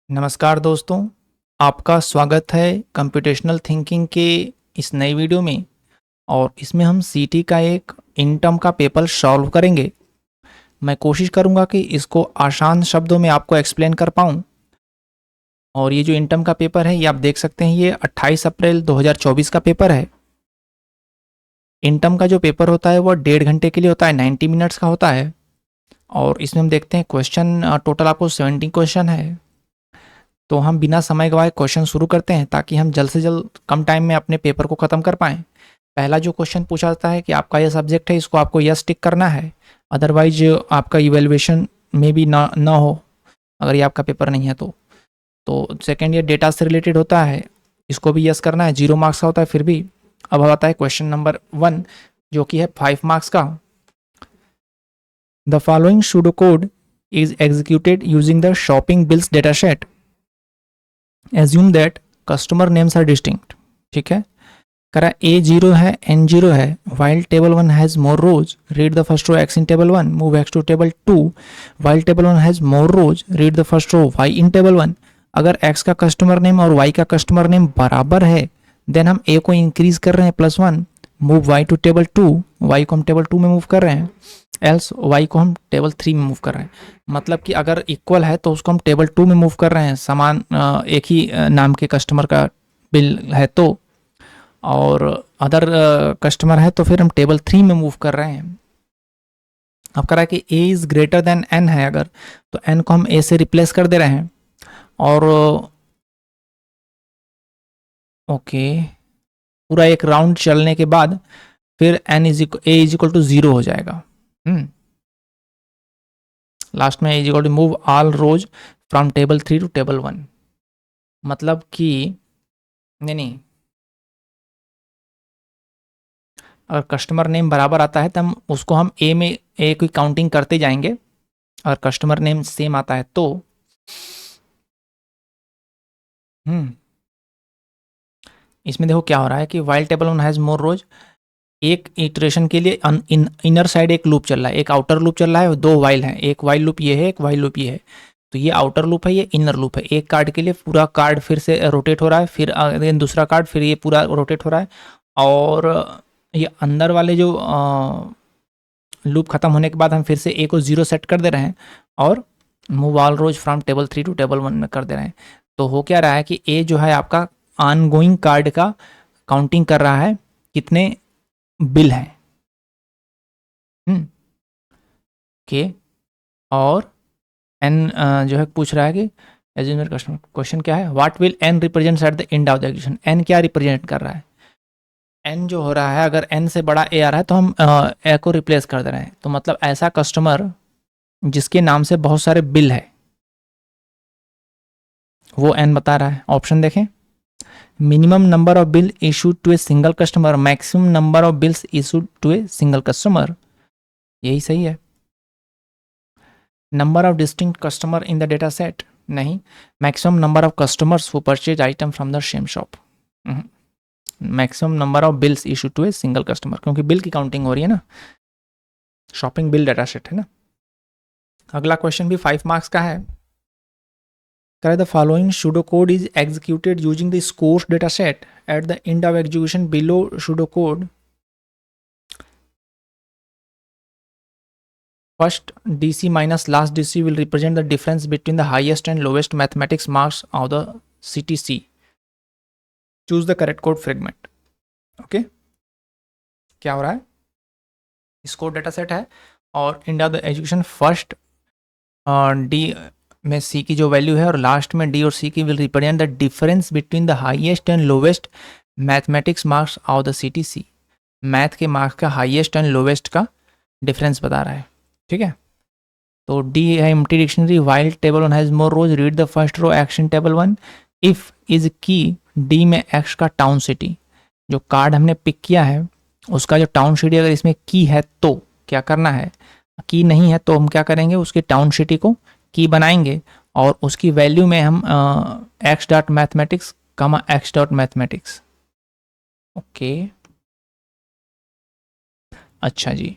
नमस्कार दोस्तों, आपका स्वागत है कंप्यूटेशनल थिंकिंग के इस नई वीडियो में। और इसमें हम सीटी का एक इन टर्म का पेपर सॉल्व करेंगे। मैं कोशिश करूंगा कि इसको आसान शब्दों में आपको एक्सप्लेन कर पाऊं। और ये जो इन टर्म का पेपर है ये आप देख सकते हैं, ये 28 अप्रैल 2024 का पेपर है। इन टर्म का जो पेपर होता है वो 1.5 घंटे के लिए होता है, 90 मिनट्स का होता है। और इसमें हम देखते हैं क्वेश्चन टोटल आपको 70 क्वेश्चन है। तो हम बिना समय गवाए क्वेश्चन शुरू करते हैं ताकि हम जल्द से जल्द कम टाइम में अपने पेपर को ख़त्म कर पाएँ। पहला जो क्वेश्चन पूछा जाता है कि आपका ये सब्जेक्ट है, इसको आपको यस टिक करना है, अदरवाइज आपका इवैल्यूएशन में भी ना हो, अगर ये आपका पेपर नहीं है तो सेकेंड ये डेटा से रिलेटेड होता है, इसको भी यस करना है, 0 मार्क्स का होता है फिर भी। अब आता है क्वेश्चन नंबर 1 जो कि है 5 मार्क्स का। The following pseudo code is executed using the shopping bills data set. Assume that customer names are distinct. ठीक है, करा A0 है, N0 है, while table 1 has more rows, read the first row X in table 1, move X to table 2, while table 1 has more rows, read the first row Y in table 1। अगर X का customer name और Y का customer name बराबर है then हम A को increase कर रहे हैं +1, move Y to table 2, Y को हम टेबल 2 में मूव कर रहे हैं, एल्स Y को हम टेबल 3 में मूव कर रहे हैं। मतलब कि अगर इक्वल है तो उसको हम टेबल 2 में मूव कर रहे हैं, समान एक ही नाम के कस्टमर का बिल है तो, और अदर कस्टमर है तो फिर हम टेबल 3 में मूव कर रहे हैं। अब कह रहा है कि A is greater than N है अगर, तो N को हम A से रिप्लेस कर दे रहे हैं। और ओके, पूरा एक राउंड चलने के बाद फिर A इज इक्वल टू 0 हो जाएगा। लास्ट में A is equal to move all rows from table 3 to table 1। मतलब कि नहीं, अगर कस्टमर नेम बराबर आता है तो हम उसको हम ए में ए की काउंटिंग करते जाएंगे। अगर कस्टमर नेम सेम आता है तो इसमें देखो क्या हो रहा है कि while table one has more rows, एक इटरेशन के लिए इनर साइड एक लूप चल रहा है, एक आउटर लूप चल रहा है, दो वाइल हैं, एक वाइल लूप ये है, एक वाइल लूप ये है। तो ये आउटर लूप है, ये इनर लूप है। एक कार्ड के लिए पूरा कार्ड फिर से रोटेट हो रहा है, फिर दूसरा कार्ड, फिर ये पूरा रोटेट हो रहा है। और ये अंदर वाले जो लूप खत्म होने के बाद हम फिर से ए को 0 सेट कर दे रहे हैं और move all rows from table 3 to table 1 में कर दे रहे हैं। तो हो क्या रहा है कि ए जो है आपका ऑनगोइंग कार्ड का काउंटिंग कर रहा है, कितने बिल हैं के, और एन जो है पूछ रहा है कि एज्यूम कस्टमर, क्वेश्चन क्या है, what will N represents at the end of the execution. N क्या रिप्रेजेंट कर रहा है, एन जो हो रहा है, अगर एन से बड़ा ए आ रहा है तो हम ए को रिप्लेस कर दे रहे हैं। तो मतलब ऐसा कस्टमर जिसके नाम से बहुत सारे बिल है वो एन बता रहा है। ऑप्शन देखें, minimum number of bill issued to a single customer, maximum number of bills issued to a single customer, यही सही है। Number of distinct customer in the data set, नहीं, maximum number of customers who purchase item from the same shop, maximum number of bills issue to a single customer, क्योंकि bill की counting हो रही है ना, शॉपिंग बिल डेटा सेट है ना। अगला क्वेश्चन भी 5 मार्क्स का है। करें the following pseudo code is executed using the scores data set eight the end of execution below pseudo code. First DC minus last DC will represent the difference between the highest and lowest mathematics marks of the CTC. Choose the correct code fragment. Okay, क्या हो रहा है, score data set है और end of the education first D में C की जो value है और लास्ट में डी और सी की will represent the difference between the highest and lowest mathematics marks of the CTC। Math के मार्क्स का हाईएस्ट एंड लोवेस्ट का डिफरेंस बता रहा है। ठीक है, तो डी है empty dictionary, while table 1 has more rows, read the first row x in table 1, if is key D में एक्स का टाउन सिटी, जो कार्ड हमने पिक किया है उसका जो टाउन सिटी अगर इसमें की है तो क्या करना है, की नहीं है तो हम क्या करेंगे, उसके टाउन सिटी को की बनाएंगे और उसकी वैल्यू में हम एक्स डॉट मैथमेटिक्स कमा एक्स डॉट मैथमेटिक्स। ओके, अच्छा जी,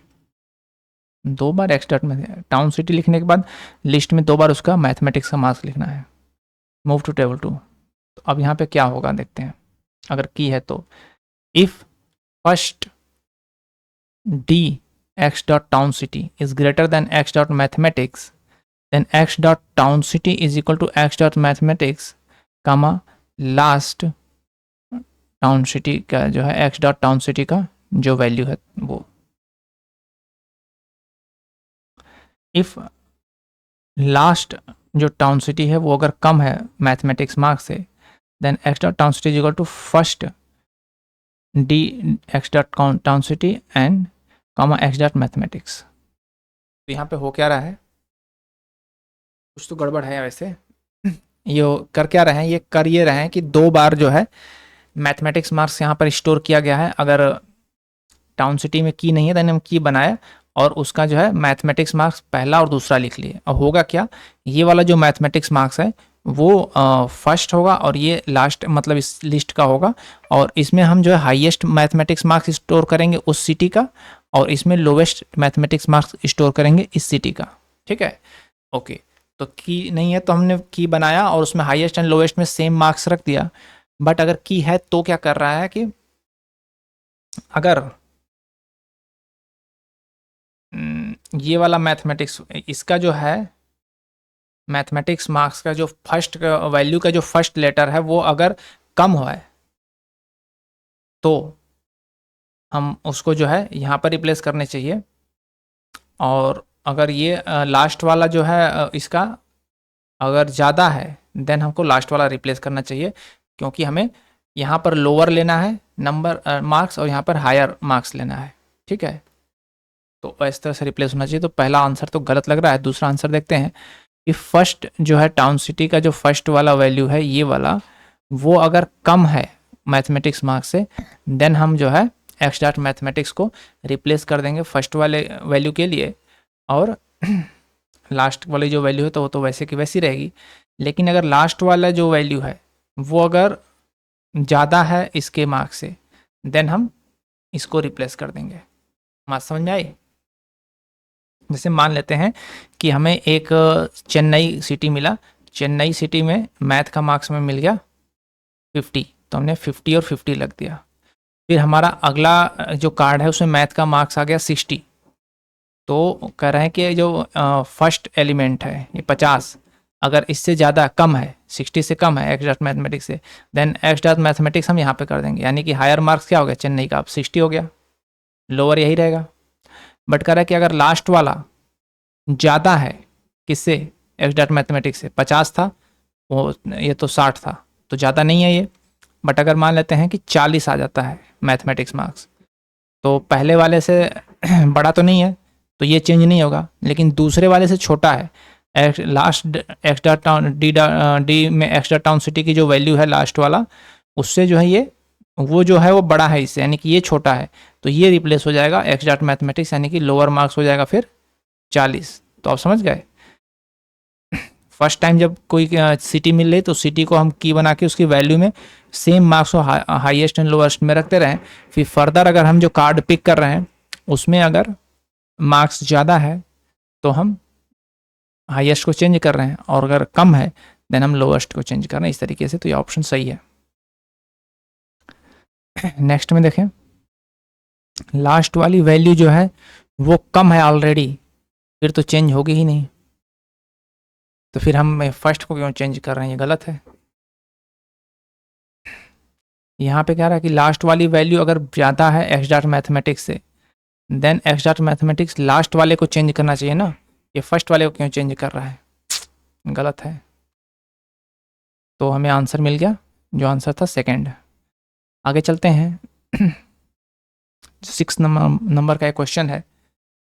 2 बार एक्स डॉट में टाउन सिटी लिखने के बाद लिस्ट में 2 बार उसका मैथमेटिक्स का मार्क्स लिखना है। Move to table 2। तो अब यहाँ पे क्या होगा देखते हैं, अगर की है तो if first D x dot town city is greater than x dot mathematics then x dot town city is equal to x dot mathematics comma last town city का जो है एक्स डॉट टाउन सिटी का जो value है वो। If last जो town city है वो अगर कम है मैथमेटिक्स मार्क्स से, then x dot town city is equal to first D x dot town city and comma x dot mathematics. तो यहाँ पे हो क्या रहा है, कुछ तो गड़बड़ है वैसे। ये कर क्या रहे हैं, ये कर ये रहे हैं कि 2 बार जो है मैथमेटिक्स मार्क्स यहाँ पर स्टोर किया गया है। अगर टाउन सिटी में की नहीं है देन हम की बनाए और उसका जो है मैथमेटिक्स मार्क्स पहला और दूसरा लिख लिए। और होगा क्या, ये वाला जो मैथमेटिक्स मार्क्स है वो फर्स्ट होगा और ये लास्ट मतलब इस लिस्ट का होगा। और इसमें हम जो है हाईएस्ट मैथमेटिक्स मार्क्स स्टोर करेंगे उस सिटी का और इसमें लोवेस्ट मैथमेटिक्स मार्क्स स्टोर करेंगे इस सिटी का। ठीक है, ओके। तो की नहीं है तो हमने की बनाया और उसमें हाईएस्ट एंड लोवेस्ट में सेम मार्क्स रख दिया। बट अगर की है तो क्या कर रहा है कि अगर ये वाला मैथमेटिक्स इसका जो है मैथमेटिक्स मार्क्स का जो फर्स्ट वैल्यू का जो फर्स्ट लेटर है वो अगर कम हो है तो हम उसको जो है यहाँ पर रिप्लेस करने चाहिए। और अगर ये लास्ट वाला जो है इसका अगर ज़्यादा है देन हमको लास्ट वाला रिप्लेस करना चाहिए, क्योंकि हमें यहाँ पर लोअर लेना है नंबर मार्क्स और यहाँ पर हायर मार्क्स लेना है। ठीक है, तो इस तरह से रिप्लेस होना चाहिए। तो पहला आंसर तो गलत लग रहा है। दूसरा आंसर देखते हैं कि फर्स्ट जो है टाउन सिटी का जो फर्स्ट वाला वैल्यू है ये वाला वो अगर कम है मैथमेटिक्स मार्क्स से देन हम जो है एक्स डॉट मैथमेटिक्स को रिप्लेस कर देंगे फर्स्ट वाले वैल्यू के लिए और लास्ट वाली जो वैल्यू है तो वो तो वैसे की वैसी रहेगी। लेकिन अगर लास्ट वाला जो वैल्यू है वो अगर ज़्यादा है इसके मार्क्स से देन हम इसको रिप्लेस कर देंगे। बात समझ में आई? जैसे मान लेते हैं कि हमें एक चेन्नई सिटी मिला, चेन्नई सिटी में मैथ का मार्क्स में मिल गया 50, तो हमने 50 और 50 लग दिया। फिर हमारा अगला जो कार्ड है उसमें मैथ का मार्क्स आ गया 60, तो कह रहे हैं कि जो फर्स्ट एलिमेंट है ये 50 अगर इससे ज़्यादा कम है 60 से कम है एक्स डॉट मैथमेटिक्स से देन एक्स डॉट मैथमेटिक्स हम यहाँ पे कर देंगे। यानी कि हायर मार्क्स क्या हो गया चेन्नई का, अब 60 हो गया, लोअर यही रहेगा। बट कह रहा है कि अगर लास्ट वाला ज़्यादा है किससे, एक्स डॉट मैथमेटिक्स से, 50 था वो ये तो 60 था, तो ज़्यादा नहीं है ये। बट अगर मान लेते हैं कि 40 आ जाता है मैथमेटिक्स मार्क्स तो पहले वाले से बड़ा तो नहीं है तो ये चेंज नहीं होगा, लेकिन दूसरे वाले से छोटा है। Last x dot town D में एक्स डॉट टाउन सिटी की जो वैल्यू है लास्ट वाला उससे जो है ये वो जो है वो बड़ा है इससे, यानी कि ये छोटा है, तो ये रिप्लेस हो जाएगा एक्स डॉट मैथमेटिक्स, यानी कि लोअर मार्क्स हो जाएगा फिर 40। तो आप समझ गए, फर्स्ट टाइम जब कोई सिटी मिल रही तो सिटी को हम की बना के उसकी वैल्यू में सेम मार्क्स को हाईएस्ट एंड लोएस्ट में रखते रहें। फिर फर्दर अगर हम जो कार्ड पिक कर रहे हैं उसमें अगर मार्क्स ज़्यादा है तो हम हाईएस्ट को चेंज कर रहे हैं और अगर कम है देन हम लोएस्ट को चेंज कर रहे हैं, इस तरीके से। तो ये ऑप्शन सही है। नेक्स्ट में देखें, लास्ट वाली वैल्यू जो है वो कम है ऑलरेडी, फिर तो चेंज होगी ही नहीं, तो फिर हम फर्स्ट को क्यों चेंज कर रहे हैं, ये गलत है। यहाँ पे कह रहा है कि लास्ट वाली वैल्यू अगर ज़्यादा है एक्स डॉट मैथमेटिक्स से then x dot mathematics last वाले को चेंज करना चाहिए ना, ये फर्स्ट वाले को क्यों चेंज कर रहा है, गलत है। तो हमें आंसर मिल गया, जो आंसर था सेकंड। आगे चलते हैं। 6 नंबर का एक क्वेश्चन है,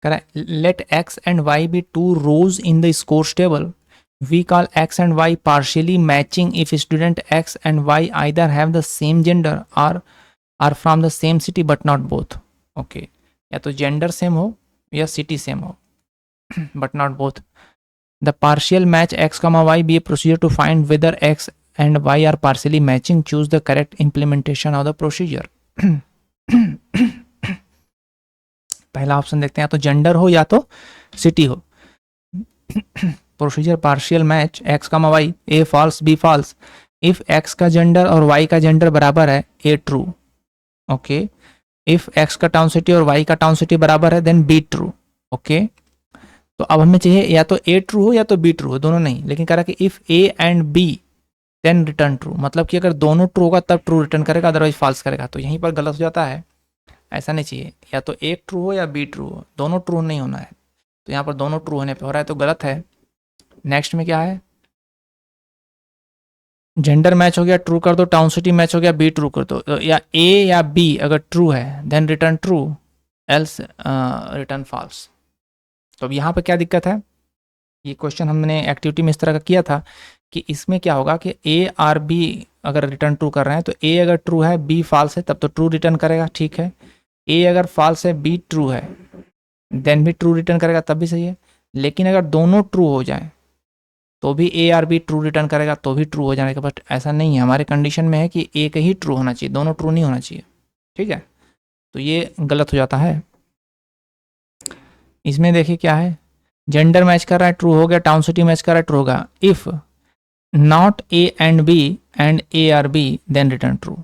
कह रहा है let x and y be 2 rows in the scores table, we call x and y partially matching if student x and y either have the same gender or are from the same city but not both। okay, या तो gender same हो या city same हो but not both। the partial match x comma y be a procedure to find whether x and y are partially matching, choose the correct implementation of the procedure। पहला option देखते हैं, या तो gender हो या तो city हो। Procedure partial match x का y, A false B false, if x का जेंडर और वाई का जेंडर बराबर है A true, okay, if x का टाउन सिटी और वाई का टाउन सिटी बराबर है देन बी ट्रू, ओके। तो अब हमें चाहिए या तो ए ट्रू हो या तो बी ट्रू हो, दोनों नहीं, लेकिन कह रहा कि if A and B then return true, मतलब कि अगर दोनों ट्रू होगा तब ट्रू रिटर्न करेगा, अदरवाइज फॉल्स करेगा। तो यहीं पर गलत हो जाता है, ऐसा नहीं चाहिए, या तो ए ट्रू हो या बी ट्रू हो, दोनों ट्रू नहीं होना है। तो यहाँ पर दोनों ट्रू होने पे हो रहा है तो गलत है। नेक्स्ट में क्या है, जेंडर मैच हो गया ट्रू कर दो, टाउन सिटी मैच हो गया बी ट्रू कर दो, तो या ए या बी अगर ट्रू है then return true, else return false. तो अब यहाँ पे क्या दिक्कत है, ये क्वेश्चन हमने एक्टिविटी में इस तरह का किया था कि इसमें क्या होगा कि ए और बी अगर रिटर्न ट्रू कर रहे हैं तो ए अगर ट्रू है बी फॉल्स है तब तो ट्रू रिटर्न करेगा, ठीक है। ए अगर फॉल्स है बी ट्रू है देन भी ट्रू रिटर्न करेगा, तब भी सही है। लेकिन अगर दोनों ट्रू हो जाए तो भी ए और बी ट्रू रिटर्न करेगा, तो भी ट्रू हो जाएगा, बट ऐसा नहीं है, हमारे कंडीशन में है कि एक ही ट्रू होना चाहिए, दोनों ट्रू नहीं होना चाहिए, ठीक है। तो ये गलत हो जाता है। इसमें देखिए क्या है, जेंडर मैच कर रहा है ट्रू हो गया, टाउन सिटी मैच कर रहा है ट्रू होगा, if not A and B and A or B then return true.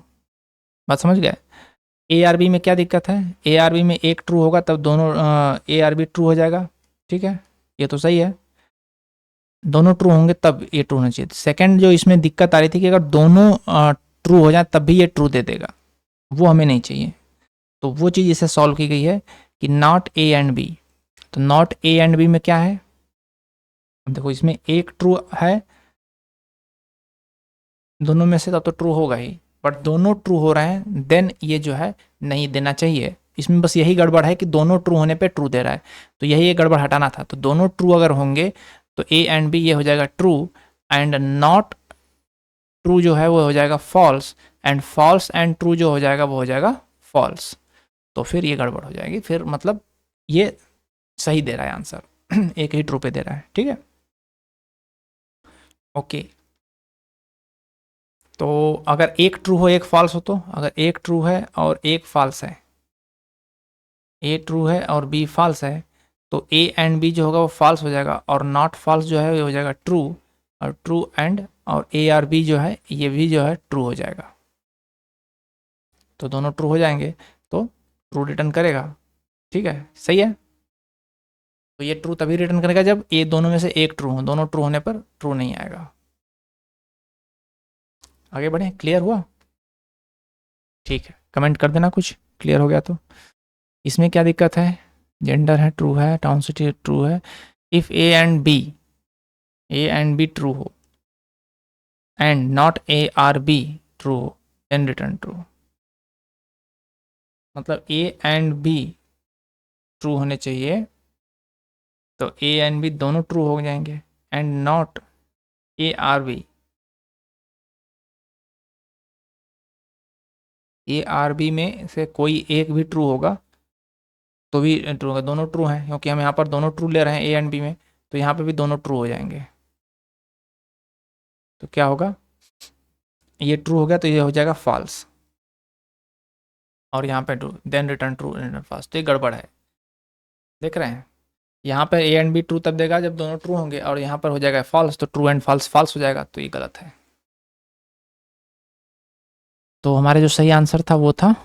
बात समझ गए। ए आर बी में क्या दिक्कत है, ए आर बी में एक ट्रू होगा तब दोनों ए आर बी ट्रू हो जाएगा, ठीक है, ये तो सही है, दोनों ट्रू होंगे तब ये ट्रू होना चाहिए। सेकंड जो इसमें दिक्कत आ रही थी कि अगर दोनों ट्रू हो जाए तब भी ये ट्रू दे देगा, वो हमें नहीं चाहिए। तो वो चीज़ इसे सॉल्व की गई है कि नॉट ए एंड बी। तो नॉट ए एंड बी में क्या है, देखो इसमें एक ट्रू है दोनों में से तब तो ट्रू होगा ही, बट दोनों ट्रू हो रहे हैं देन ये जो है नहीं देना चाहिए। इसमें बस यही गड़बड़ है कि दोनों ट्रू होने पे ट्रू दे रहा है, तो यही ये गड़बड़ हटाना था। तो दोनों ट्रू अगर होंगे तो ए एंड बी ये हो जाएगा ट्रू, एंड नॉट ट्रू जो है वो हो जाएगा false, and false and true जो हो जाएगा वो हो जाएगा फॉल्स। तो फिर ये गड़बड़ हो जाएगी, फिर मतलब ये सही दे रहा है आंसर, एक ही ट्रू पे दे रहा है, ठीक है, ओके। तो अगर एक ट्रू हो एक फॉल्स हो, तो अगर एक ट्रू है और एक फॉल्स है, ए ट्रू है और बी फॉल्स है, तो ए एंड बी जो होगा वो फॉल्स हो जाएगा, और नॉट फॉल्स जो है वो हो जाएगा ट्रू, और ट्रू एंड और ए आर बी जो है ये भी जो है ट्रू हो जाएगा। तो दोनों ट्रू हो जाएंगे तो ट्रू रिटर्न करेगा, ठीक है, सही है। तो ये ट्रू तभी रिटर्न करेगा जब ए दोनों में से एक ट्रू हो, दोनों ट्रू होने पर ट्रू नहीं आएगा। आगे बढ़े, क्लियर हुआ, ठीक है, कमेंट कर देना कुछ क्लियर हो गया तो। इसमें क्या दिक्कत है, जेंडर है ट्रू है, टाउन सिटी ट्रू है, if A and B true हो and not A or B true हो देन रिटर्न ट्रू। मतलब ए एंड बी ट्रू होने चाहिए, तो ए एंड बी दोनों ट्रू हो जाएंगे, and not A or B, A or B में से कोई एक भी ट्रू होगा तो भी ट्रू होगा, दोनों ट्रू हैं क्योंकि हम यहाँ पर दोनों ट्रू ले रहे हैं ए एंड बी में, तो यहाँ पे भी दोनों ट्रू हो जाएंगे। तो क्या होगा, ये ट्रू हो गया तो ये हो जाएगा फॉल्स, और यहाँ पे true then return true return false. तो ये गड़बड़ है, देख रहे हैं, यहाँ पर ए एंड बी ट्रू तब देगा जब दोनों ट्रू होंगे, और यहाँ पर हो जाएगा फॉल्स, तो ट्रू एंड फॉल्स फॉल्स हो जाएगा, तो ये गलत है। तो हमारे जो सही आंसर था वो था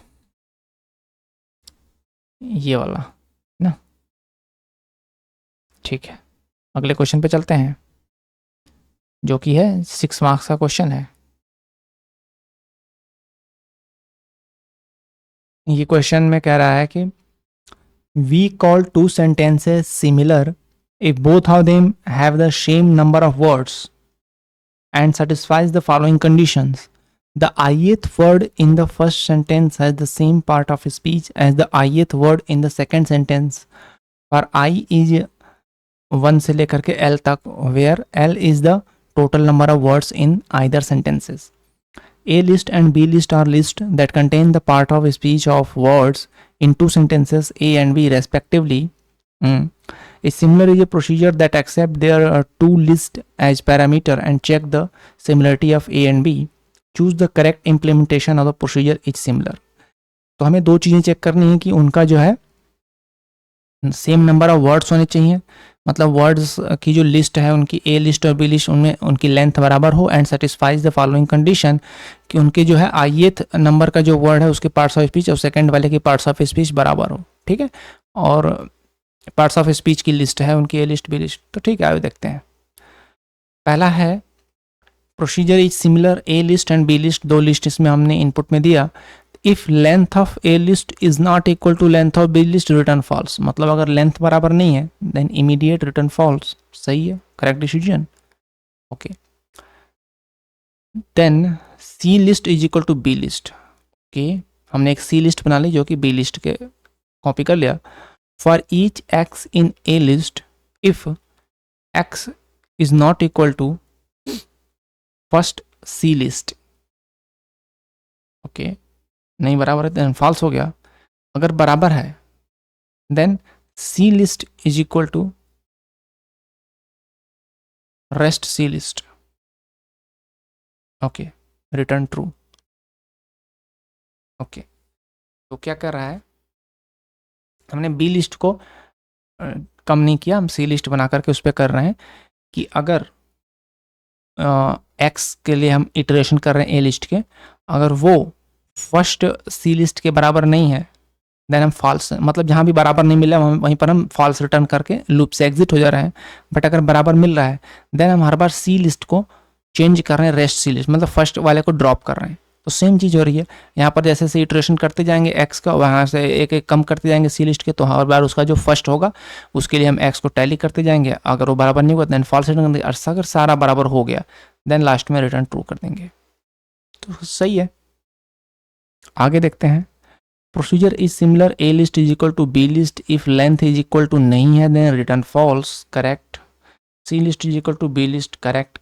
ये वाला ना, ठीक है। अगले क्वेश्चन पे चलते हैं जो कि है 6 मार्क्स का क्वेश्चन है। ये क्वेश्चन में कह रहा है कि we call two sentences similar if both of them have the same number of words and satisfies the following conditions. The ith word in the first sentence has the same part of speech as the ith word in the second sentence for I is 1 से लेकर के L तक, where L is the total number of words in either sentences. A list and B list are lists that contain the part of speech of words in two sentences A and B respectively. A similar is a procedure that accept there are two lists as parameter and check the similarity of A and B. Choose the correct implementation of the procedure is similar. तो हमें दो चीज़ें check करनी है कि उनका जो है सेम नंबर ऑफ वर्ड्स होने चाहिए, मतलब वर्ड्स की जो लिस्ट है उनकी ए लिस्ट और बी लिस्ट उनमें उनकी लेंथ बराबर हो and satisfies the following condition कि उनके जो है आईएथ नंबर का जो वर्ड है उसके पार्ट्स ऑफ स्पीच और सेकंड वाले के पार्ट्स ऑफ स्पीच बराबर हो, ठीक है। और पार्ट्स ऑफ स्पीच की लिस्ट है उनकी ए लिस्ट बी लिस्ट, तो ठीक है आगे देखते हैं। पहला है procedure is similar A list and B list, दो लिस्ट इसमें हमने इनपुट में दिया। If length of A list is not equal to length of B list return false, मतलब अगर लेंथ बराबर नहीं है देन इमीडिएट रिटर्न फॉल्स, सही है, correct decision, okay. Then C list is equal to B list, okay, हमने एक सी list बना ली जो कि बी लिस्ट के कॉपी कर लिया। For each x in A list if x is not equal to first C list, okay, नहीं बराबर है देन फॉल्स हो गया। अगर बराबर है then C list is equal to rest C list, okay, return true, okay. तो क्या कर रहा है, हमने बी लिस्ट को कम नहीं किया, हम सी लिस्ट बना करके उस पर कर रहे हैं कि अगर एक्स के लिए हम इटरेशन कर रहे हैं ए लिस्ट के, अगर वो फर्स्ट सी लिस्ट के बराबर नहीं है देन हम फॉल्स, मतलब जहाँ भी बराबर नहीं मिला वहीं पर हम फॉल्स रिटर्न करके लूप से एग्जिट हो जा रहे हैं। बट अगर बराबर मिल रहा है देन हम हर बार सी लिस्ट को चेंज कर रहे हैं रेस्ट सी लिस्ट, मतलब फर्स्ट वाले को ड्रॉप कर रहे हैं। तो सेम चीज़ हो रही है यहाँ पर, जैसे जैसे इटरेशन करते जाएंगे एक्स का, वहाँ से एक एक कम करते जाएंगे सी लिस्ट के, तो हर बार उसका जो फर्स्ट होगा उसके लिए हम एक्स को टैली करते जाएंगे, अगर वो बराबर नहीं हुआ देन फॉल्स रिटर्न कर देंगे, अगर सारा बराबर हो गया देन लास्ट में रिटर्न ट्रू कर देंगे। तो सही है, आगे देखते हैं। Procedure is similar A list is equal to B list if length is equal to नहीं है then return false, correct. C list is equal to B list, correct.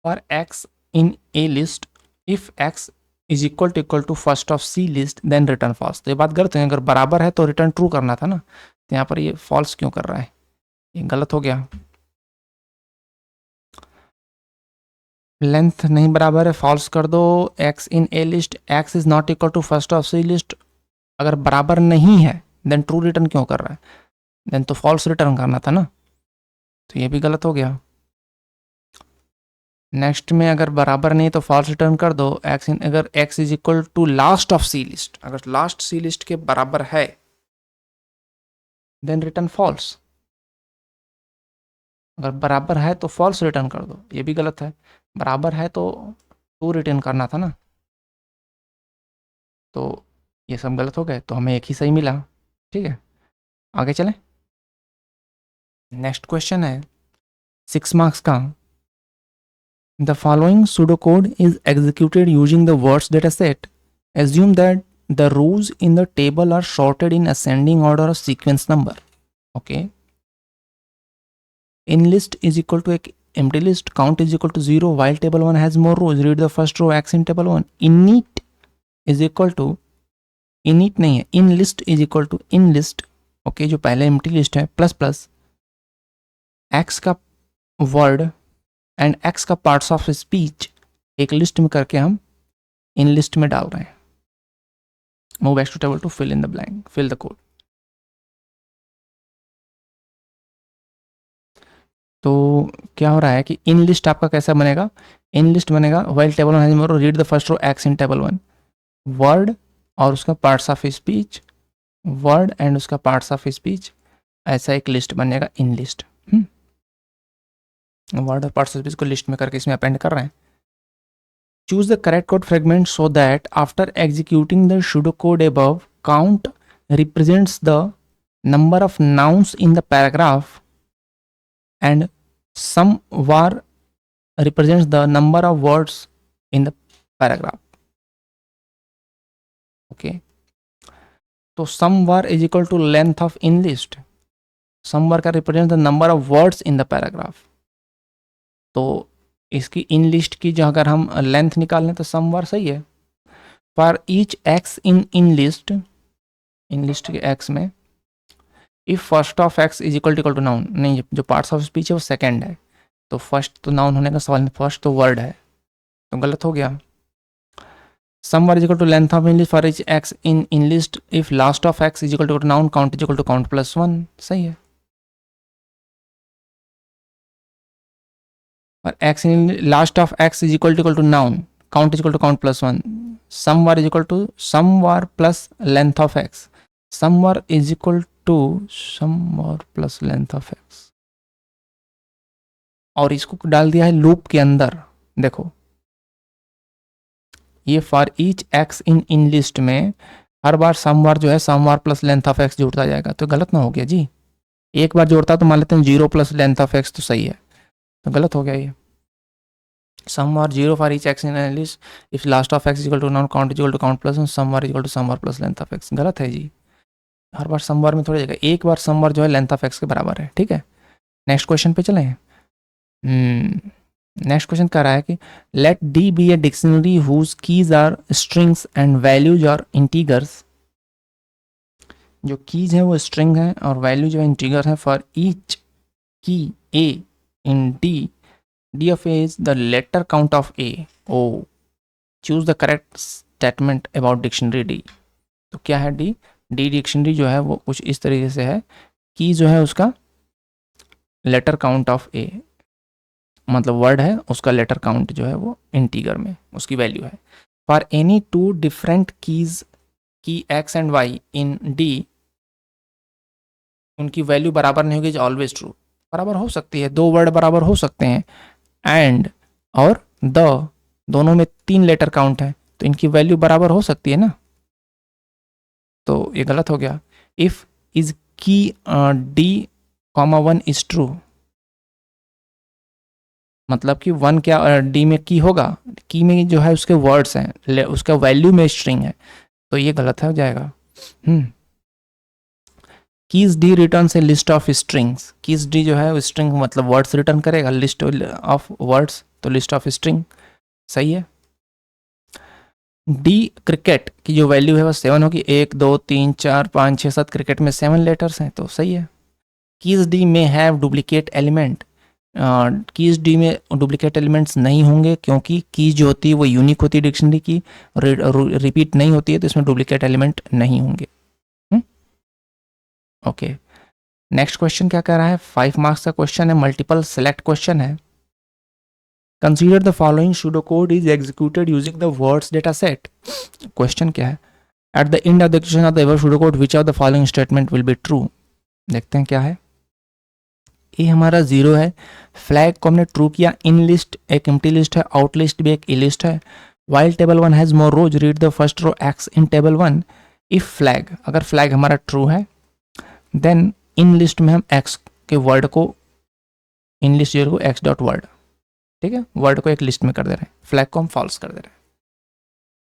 For x in A list if x is equal to first of C list then return false, तो ये बात गलत है, अगर बराबर है तो रिटर्न ट्रू करना था ना, तो यहाँ पर ये फॉल्स क्यों कर रहा है, ये गलत हो गया। लेंथ नहीं बराबर है, फॉल्स कर दो। X in A list x is not equal to first of C list, अगर बराबर नहीं है देन ट्रू रिटर्न क्यों कर रहा है, देन तो फॉल्स रिटर्न करना था ना, तो ये भी गलत हो गया। नेक्स्ट में अगर बराबर नहीं तो फॉल्स रिटर्न कर दो। एक्स इन, अगर x is equal to last of C list, अगर लास्ट सी लिस्ट के बराबर है देन रिटर्न फॉल्स, अगर बराबर है तो फॉल्स रिटर्न कर दो, ये भी गलत है, बराबर है तो ट्रू रिटर्न करना था ना, तो ये सब गलत हो गए, तो हमें एक ही सही मिला, ठीक है। आगे चलें, नेक्स्ट क्वेश्चन है 6 मार्क्स का। The following pseudo code is executed using the words data set, assume that the rows in the table are sorted in ascending order of sequence number, okay. In list is equal to एक empty list, count is equal to 0 while table 1 has more rows, read the first row x in table 1, init is equal to, init नहीं है, in list is equal to in list, okay, जो पहले empty list है plus plus x का word and x का parts of speech एक list में करके हम इन लिस्ट में डाल रहे हैं। Move back to table two fill in the blank, fill the code. तो क्या हो रहा है कि इन लिस्ट आपका कैसा बनेगा, इन लिस्ट बनेगा while table 1 has more, read the first row x in table 1, word और उसका parts of speech, word and उसका पार्ट्स ऑफ स्पीच, ऐसा एक लिस्ट बनेगा इन लिस्ट। वर्ड और पार्ट्स ऑफ स्पीच को लिस्ट में करके इसमें अपेंड कर रहे हैं। Choose the correct code fragment so that after executing the pseudo code above count represents the number of nouns in the paragraph and sum var represents the number of words in the paragraph, okay। तो sum var is equal to length of in list, sum var का represents the number of words in the paragraph, तो इसकी in list की जो अगर हम length निकाल लें तो sum var सही है। for each x in list, in list के x में if first of x is equal to noun, नहीं, जो पार्ट्स ऑफ स्पीच है वो सेकंड है, तो फर्स्ट तो नाउन होने का सवाल, फर्स्ट तो वर्ड है, तो गलत हो गया। Sum var is equal to length of in list for each x in list if last of x is equal to noun, count is equal to count plus 1, सही है। और x in last of x is equal to noun, count is equal to count plus one, sum var is equal to sum var plus length of x, sum var is equal to sum var plus length of x, और इसको डाल दिया है loop के अंदर। देखो ये for each x in list में हर बार सम वार जो है सम var plus length of x जुड़ता जाएगा, तो गलत ना हो गया जी। एक बार जोड़ता तो मान लेते हैं 0 प्लस लेंथ ऑफ एक्स, तो सही है, तो गलत हो गया ये। Sum var 0 for each x in list if last of x equal to noun count equal to count plus sum var equal to sum var plus length of x, गलत है जी। हर बार सम वार में थोड़ी जगह, एक बार सम वार जो है लेंथ ऑफ एक्स के बराबर है, ठीक है। नेक्स्ट क्वेश्चन पे चलें। नेक्स्ट क्वेश्चन कह रहा है कि let D be a dictionary whose keys are strings and values are integers. जो कीज है वो स्ट्रिंग है और वैल्यू जो है इंटीगर है। For each key a in d, d of a is the letter count of a. ओ choose the correct statement about dictionary d. तो क्या है डी? डी डिक्शनरी जो है वो कुछ इस तरीके से है, की जो है उसका लेटर काउंट ऑफ ए, मतलब वर्ड है उसका लेटर काउंट जो है वो इंटीगर में उसकी वैल्यू है। For any two different keys की X and Y in D, उनकी वैल्यू बराबर नहीं होगी, इज ऑलवेज ट्रू। बराबर हो सकती है, दो वर्ड बराबर हो सकते हैं, एंड और द दोनों में 3 लेटर काउंट है, तो इनकी वैल्यू बराबर हो सकती है ना, तो ये गलत हो गया। If is key D comma 1 is true, मतलब कि 1 क्या डी में की होगा, की में जो है उसके वर्ड्स हैं, उसका वैल्यू में स्ट्रिंग है, तो ये गलत हो जाएगा। कीज डी रिटर्न से list of strings, keys D जो है स्ट्रिंग मतलब वर्ड्स रिटर्न करेगा, लिस्ट ऑफ वर्ड्स, तो लिस्ट ऑफ स्ट्रिंग सही है। डी क्रिकेट की जो वैल्यू है वो 7 होगी, 1 2 3 4 5 6 7 क्रिकेट में 7 लेटर्स हैं, तो सही है। कीज डी में have duplicate element, keys D में डुप्लीकेट एलिमेंट्स नहीं होंगे क्योंकि कीज जो होती है वो यूनिक होती है डिक्शनरी की, रिपीट नहीं होती है, तो इसमें डुप्लीकेट एलिमेंट नहीं होंगे। ओके नेक्स्ट क्वेश्चन क्या कह रहा है, 5 मार्क्स का क्वेश्चन है, मल्टीपल सेलेक्ट क्वेश्चन है। Consider the following pseudo code is executed using the words data set. Question क्या है, eight the end of the execution of the ever pseudo code which of the following statement will be true. देखते हैं क्या है। ए हमारा 0 है, flag को हमने ट्रू किया, इन लिस्ट एक एम्प्टी लिस्ट है, आउट लिस्ट भी एक ई लिस्ट है। While table 1 has more rows, read the first row x in table 1। If flag, अगर फ्लैग हमारा ट्रू है, देन इन लिस्ट में हम एक्स के वर्ड को, इन लिस्ट को एक्स डॉट वर्ड, ठीक है, वर्ड को एक लिस्ट में कर दे रहे हैं, फ्लैग को हम फॉल्स कर दे रहे हैं।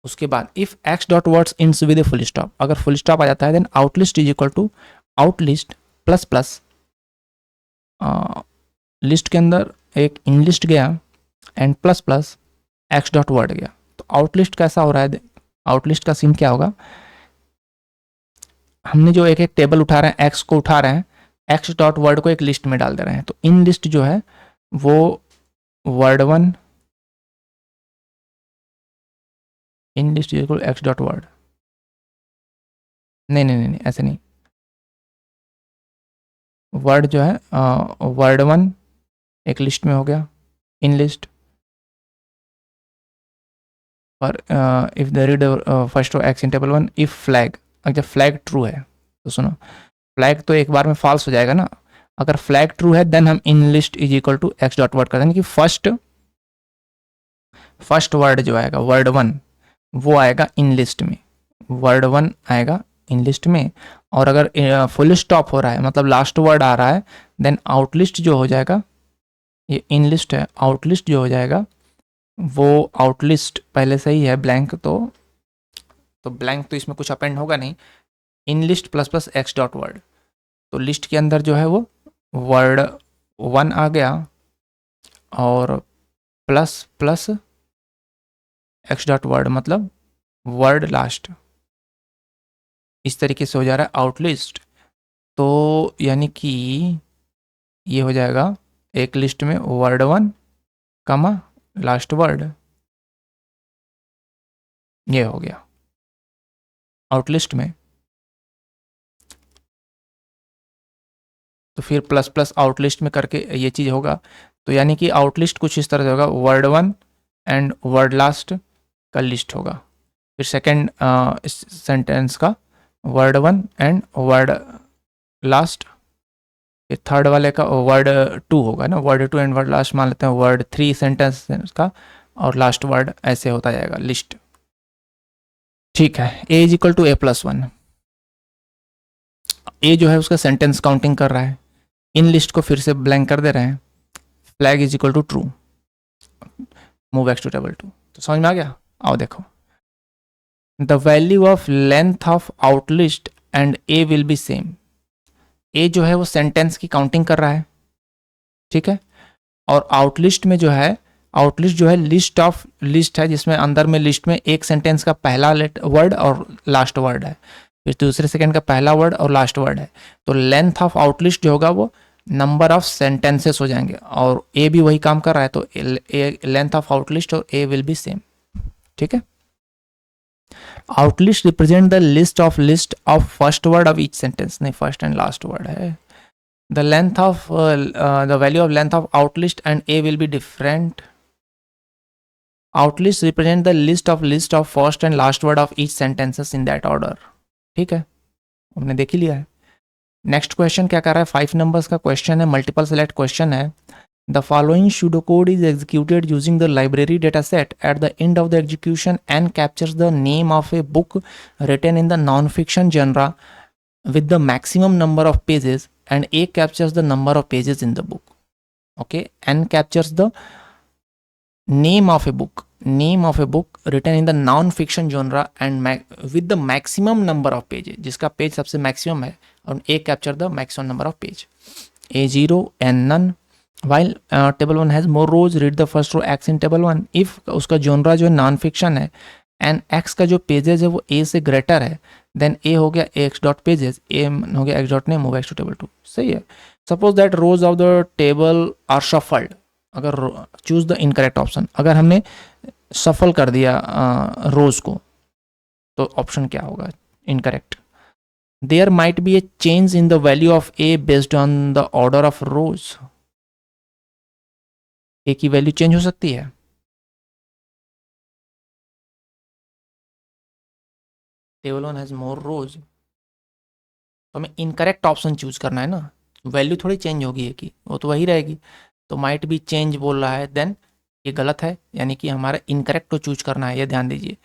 उसके बाद if x dot words ends with a full stop, अगर फुल स्टॉप आ जाता है, then out list is equal to out list plus plus list के अंदर एक इन लिस्ट गया and plus plus x dot word गया। तो आउट लिस्ट कैसा हो रहा है, आउट लिस्ट का सीन क्या होगा, हमने जो एक एक टेबल उठा रहे हैं, एक्स को उठा रहे हैं, एक्स डॉट वर्ड को एक लिस्ट में डाल दे रहे हैं, तो इन लिस्ट जो है वो word 1 in list equal x dot word, नहीं नहीं नहीं ऐसे नहीं, वर्ड जो है वर्ड 1 एक लिस्ट में हो गया, इन लिस्ट, और if the read first x in table 1 if flag, अगर फ्लैग ट्रू है तो सुनो, फ्लैग तो एक बार में फॉल्स हो जाएगा ना, अगर फ्लैग ट्रू है देन हम in list is equal to x dot word कर देंगे कि फर्स्ट वर्ड जो आएगा वर्ड 1 वो आएगा इन लिस्ट में, वर्ड 1 आएगा इन लिस्ट में, और अगर फुल स्टॉप हो रहा है मतलब लास्ट वर्ड आ रहा है, देन आउट लिस्ट जो हो जाएगा, ये इन लिस्ट है, आउट लिस्ट जो हो जाएगा वो आउट लिस्ट पहले से ही है ब्लैंक, तो ब्लैंक तो इसमें कुछ अपेंड होगा नहीं, in list plus plus x dot word, तो लिस्ट के अंदर जो है वो वर्ड 1 आ गया और plus plus x dot word मतलब वर्ड लास्ट, इस तरीके से हो जा रहा है आउट लिस्ट। तो यानी कि ये हो जाएगा एक लिस्ट में वर्ड 1 कमा लास्ट वर्ड, ये हो गया आउट लिस्ट में। तो फिर प्लस प्लस आउट लिस्ट में करके ये चीज़ होगा, तो यानी कि आउटलिस्ट कुछ इस तरह से होगा, word one and word last का लिस्ट होगा। फिर सेकेंड सेंटेंस का word one and word last, फिर थर्ड वाले का वर्ड टू होगा ना, word two and word last मान लेते हैं, वर्ड थ्री सेंटेंस का और लास्ट वर्ड, ऐसे होता जाएगा लिस्ट। ठीक है, A is equal to A plus one. A जो है उसका सेंटेंस काउंटिंग कर रहा है, इन लिस्ट को फिर से ब्लैंक कर दे रहे हैं, flag is equal to true, move X to table two. तो समझ में आ गया? आओ देखो, the value of length of outlist and A will be same. A जो है वो सेंटेंस की काउंटिंग कर रहा है, ठीक है, और आउटलिस्ट में जो है, आउटलिस्ट जो है लिस्ट ऑफ लिस्ट है, जिसमें अंदर में लिस्ट में एक सेंटेंस का पहला वर्ड और लास्ट वर्ड है, फिर दूसरे सेकंड का पहला वर्ड और लास्ट वर्ड है। तो लेंथ ऑफ आउटलिस्ट जो होगा वो नंबर ऑफ सेंटेंसेस हो जाएंगे, और ए भी वही काम कर रहा है, तो लेंथ ऑफ आउटलिस्ट और ए विल बी सेम। ठीक है, outlist represent the list of first word of each sentence, नहीं फर्स्ट एंड लास्ट वर्ड है। The length of the value of length of outlist and A will be different. Outlist represent the list of first and last word of each sentences in that order. ठीक है, हमने देख ही लिया है। Next question क्या कर रहा है, 5 नंबर्स का क्वेश्चन है, मल्टीपल सेलेक्ट क्वेश्चन है। The following pseudocode is executed using the library dataset. At the end of the execution, N captures the name of a book written in the non-fiction genre with the maximum number of pages, and A captures the number of pages in the book. Okay, N captures the name of a book written in the non-fiction genre and with the maximum number of pages, जिसका page सबसे maximum है, और A capture the maximum number of page. A0 N none. While table 1 has more rows, read the first row x in table 1. If उसका जोनरा जो है non fiction है and x का जो पेजेस है वो a से ग्रेटर है, देन a हो गया x डॉट पेजेस, a हो गया x dot name, move x to table 2। सही है। Suppose that rows of the table are shuffled, अगर चूज द इनकरेक्ट ऑप्शन, अगर हमने सफल कर दिया रोज को, तो ऑप्शन क्या होगा? Incorrect. There might be a change in the value of a based on the order of rows. A की वैल्यू चेंज हो सकती है। टेबल 1 हैज मोर रोज, तो हमें इनकरेक्ट ऑप्शन चूज करना है ना, वैल्यू थोड़ी चेंज होगी ए की, वो तो वही रहेगी। तो माइट बी चेंज बोल रहा है, देन ये गलत है, यानी कि हमारा इनकरेक्ट को चूज करना है, ये ध्यान दीजिए।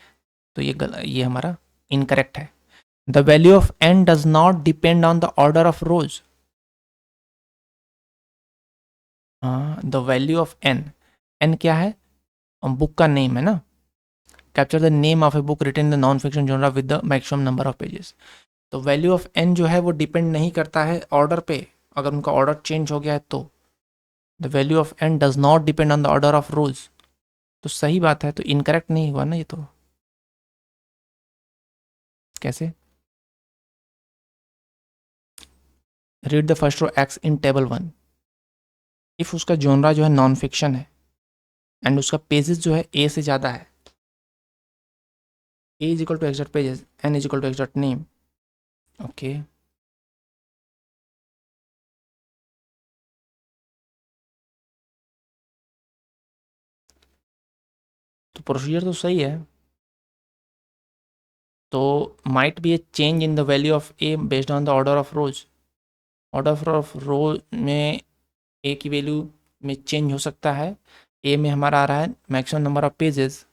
तो ये हमारा इनकरेक्ट है। The value of N does not depend on the order of rows. The value of N क्या है? बुक का नेम है ना। Capture the name of a book written in the non fiction genre with the maximum number of pages. तो value of N जो है वो depend नहीं करता है ऑर्डर पे, अगर उनका ऑर्डर चेंज हो गया है तो। The value of N does not depend on the order of rows, तो सही बात है, तो इनकरेक्ट नहीं हुआ ना ये। तो कैसे? Read the first row x in table 1। If उसका जॉनरा जो है नॉन फिक्शन है एंड उसका पेजेस जो है ए से ज़्यादा है, A is equal to x dot pages, N is equal to x dot name. Okay, तो प्रोसीजर तो सही है। तो might be a change in the value of A based on the order of rows. Order of row में ए की value में change हो सकता है। ए में हमारा आ रहा है मैक्सिमम नंबर ऑफ पेजेस।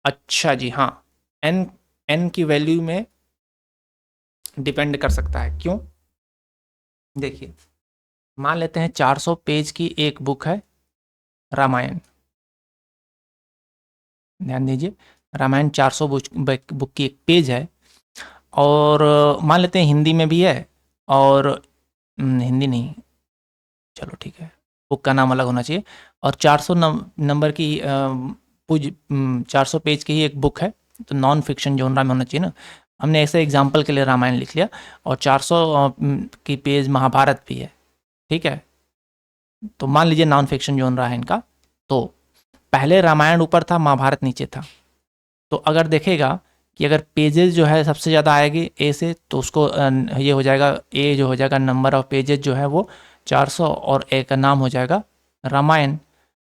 अच्छा जी, हाँ, एन की वैल्यू में डिपेंड कर सकता है। क्यों? देखिए, मान लेते हैं 400 पेज की एक बुक है रामायण। ध्यान दीजिए, रामायण 400 बुक की एक पेज है, और मान लेते हैं हिंदी में भी है, और हिंदी नहीं, चलो ठीक है, बुक का नाम अलग होना चाहिए, और 400 नंबर की 400 पेज की ही एक बुक है, तो नॉन फिक्शन जोनरा में होना चाहिए ना। हमने ऐसे एग्जाम्पल के लिए रामायण लिख लिया, और 400 की पेज महाभारत भी है, ठीक है। तो मान लीजिए नॉन फिक्शन जोनरा है इनका, तो पहले रामायण ऊपर था, महाभारत नीचे था। तो अगर देखेगा कि अगर पेजेस जो है सबसे ज़्यादा आएगी ए से, तो उसको ये हो जाएगा, ए जो हो जाएगा नंबर ऑफ पेजेस जो है वो 400, और ए का नाम हो जाएगा रामायण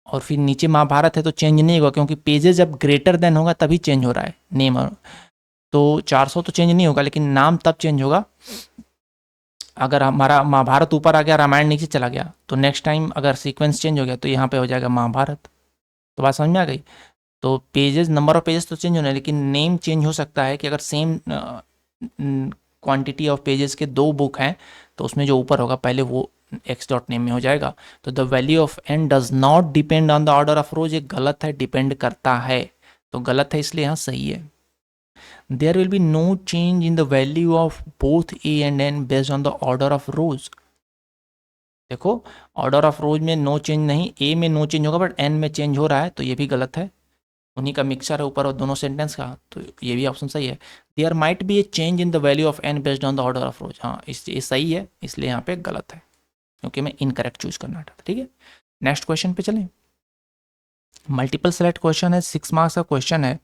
और फिर नीचे महाभारत है तो चेंज नहीं होगा, क्योंकि पेजेस जब ग्रेटर देन होगा तभी चेंज हो रहा है नेम। तो 400 तो चेंज नहीं होगा, लेकिन नाम तब चेंज होगा अगर हमारा महाभारत ऊपर आ गया, रामायण नीचे चला गया, तो नेक्स्ट टाइम अगर सीक्वेंस चेंज हो गया तो यहाँ पे हो जाएगा महाभारत। तो बात समझ में आ गई। तो पेजेस, नंबर ऑफ पेजेस तो चेंज होना है, लेकिन नेम चेंज हो सकता है कि अगर सेम क्वांटिटी ऑफ पेजेस के 2 बुक हैं तो उसमें जो ऊपर होगा पहले वो एक्स डॉट नेम में हो जाएगा। तो the value of N does not depend on the order of rows, ये गलत है, डिपेंड करता है, तो गलत है, इसलिए यहाँ सही है। There will be no change in the value of both A and N based on the order of rows. देखो, ऑर्डर ऑफ रोज में नो चेंज नहीं, ए में नो चेंज होगा बट एन में चेंज हो रहा है, तो ये भी गलत है। उन्हीं का मिक्सचर है ऊपर और दोनों सेंटेंस का, तो ये भी ऑप्शन सही है। There might be a change in the value of N based on the order of rows, हाँ ये सही है, इसलिए यहाँ पे गलत है, क्योंकि मैं इनकरेक्ट चूज करना था। ठीक है, नेक्स्ट क्वेश्चन पे चलें। मल्टीपल सेलेक्ट क्वेश्चन है, 6 मार्क्स का क्वेश्चन है।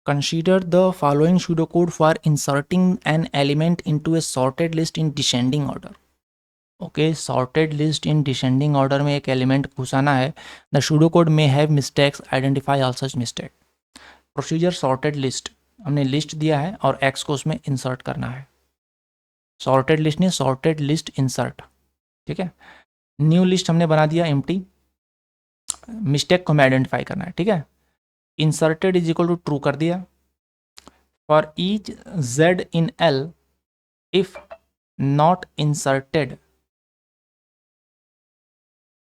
Consider the following pseudo code for inserting an element into A sorted list in descending order. Okay, sorted list in descending order में एक एलिमेंट घुसाना है। The pseudo code may have mistakes, identify all such mistake. Procedure sorted list, हमने list दिया है और x को उसमें insert करना है। सॉर्टेड लिस्ट नहीं, सॉर्टेड लिस्ट इंसर्ट। ठीक है, न्यू लिस्ट हमने बना दिया एम्प्टी, मिस्टेक को हमें आइडेंटिफाई करना है। ठीक है, inserted is equal to true कर दिया। For each Z in L if not inserted,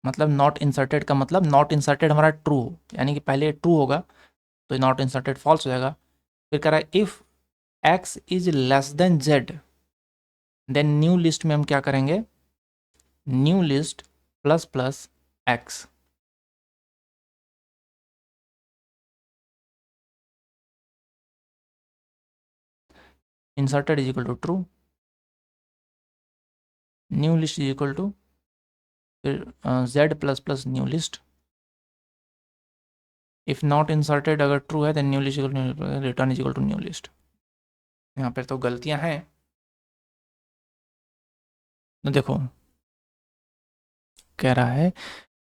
मतलब नॉट इंसर्टेड का मतलब नॉट इंसर्टेड हमारा ट्रू, यानी कि पहले ट्रू होगा तो नॉट इंसर्टेड फॉल्स हो जाएगा। फिर कह रहा है if x is less than Z, then new list में हम क्या करेंगे, new list plus plus X. Inserted is equal to true, new list is equal to फिर Z plus plus new list. If not inserted अगर true है then new list return is equal to new list. यहाँ पर तो गलतियां हैं, तो देखो कह रहा है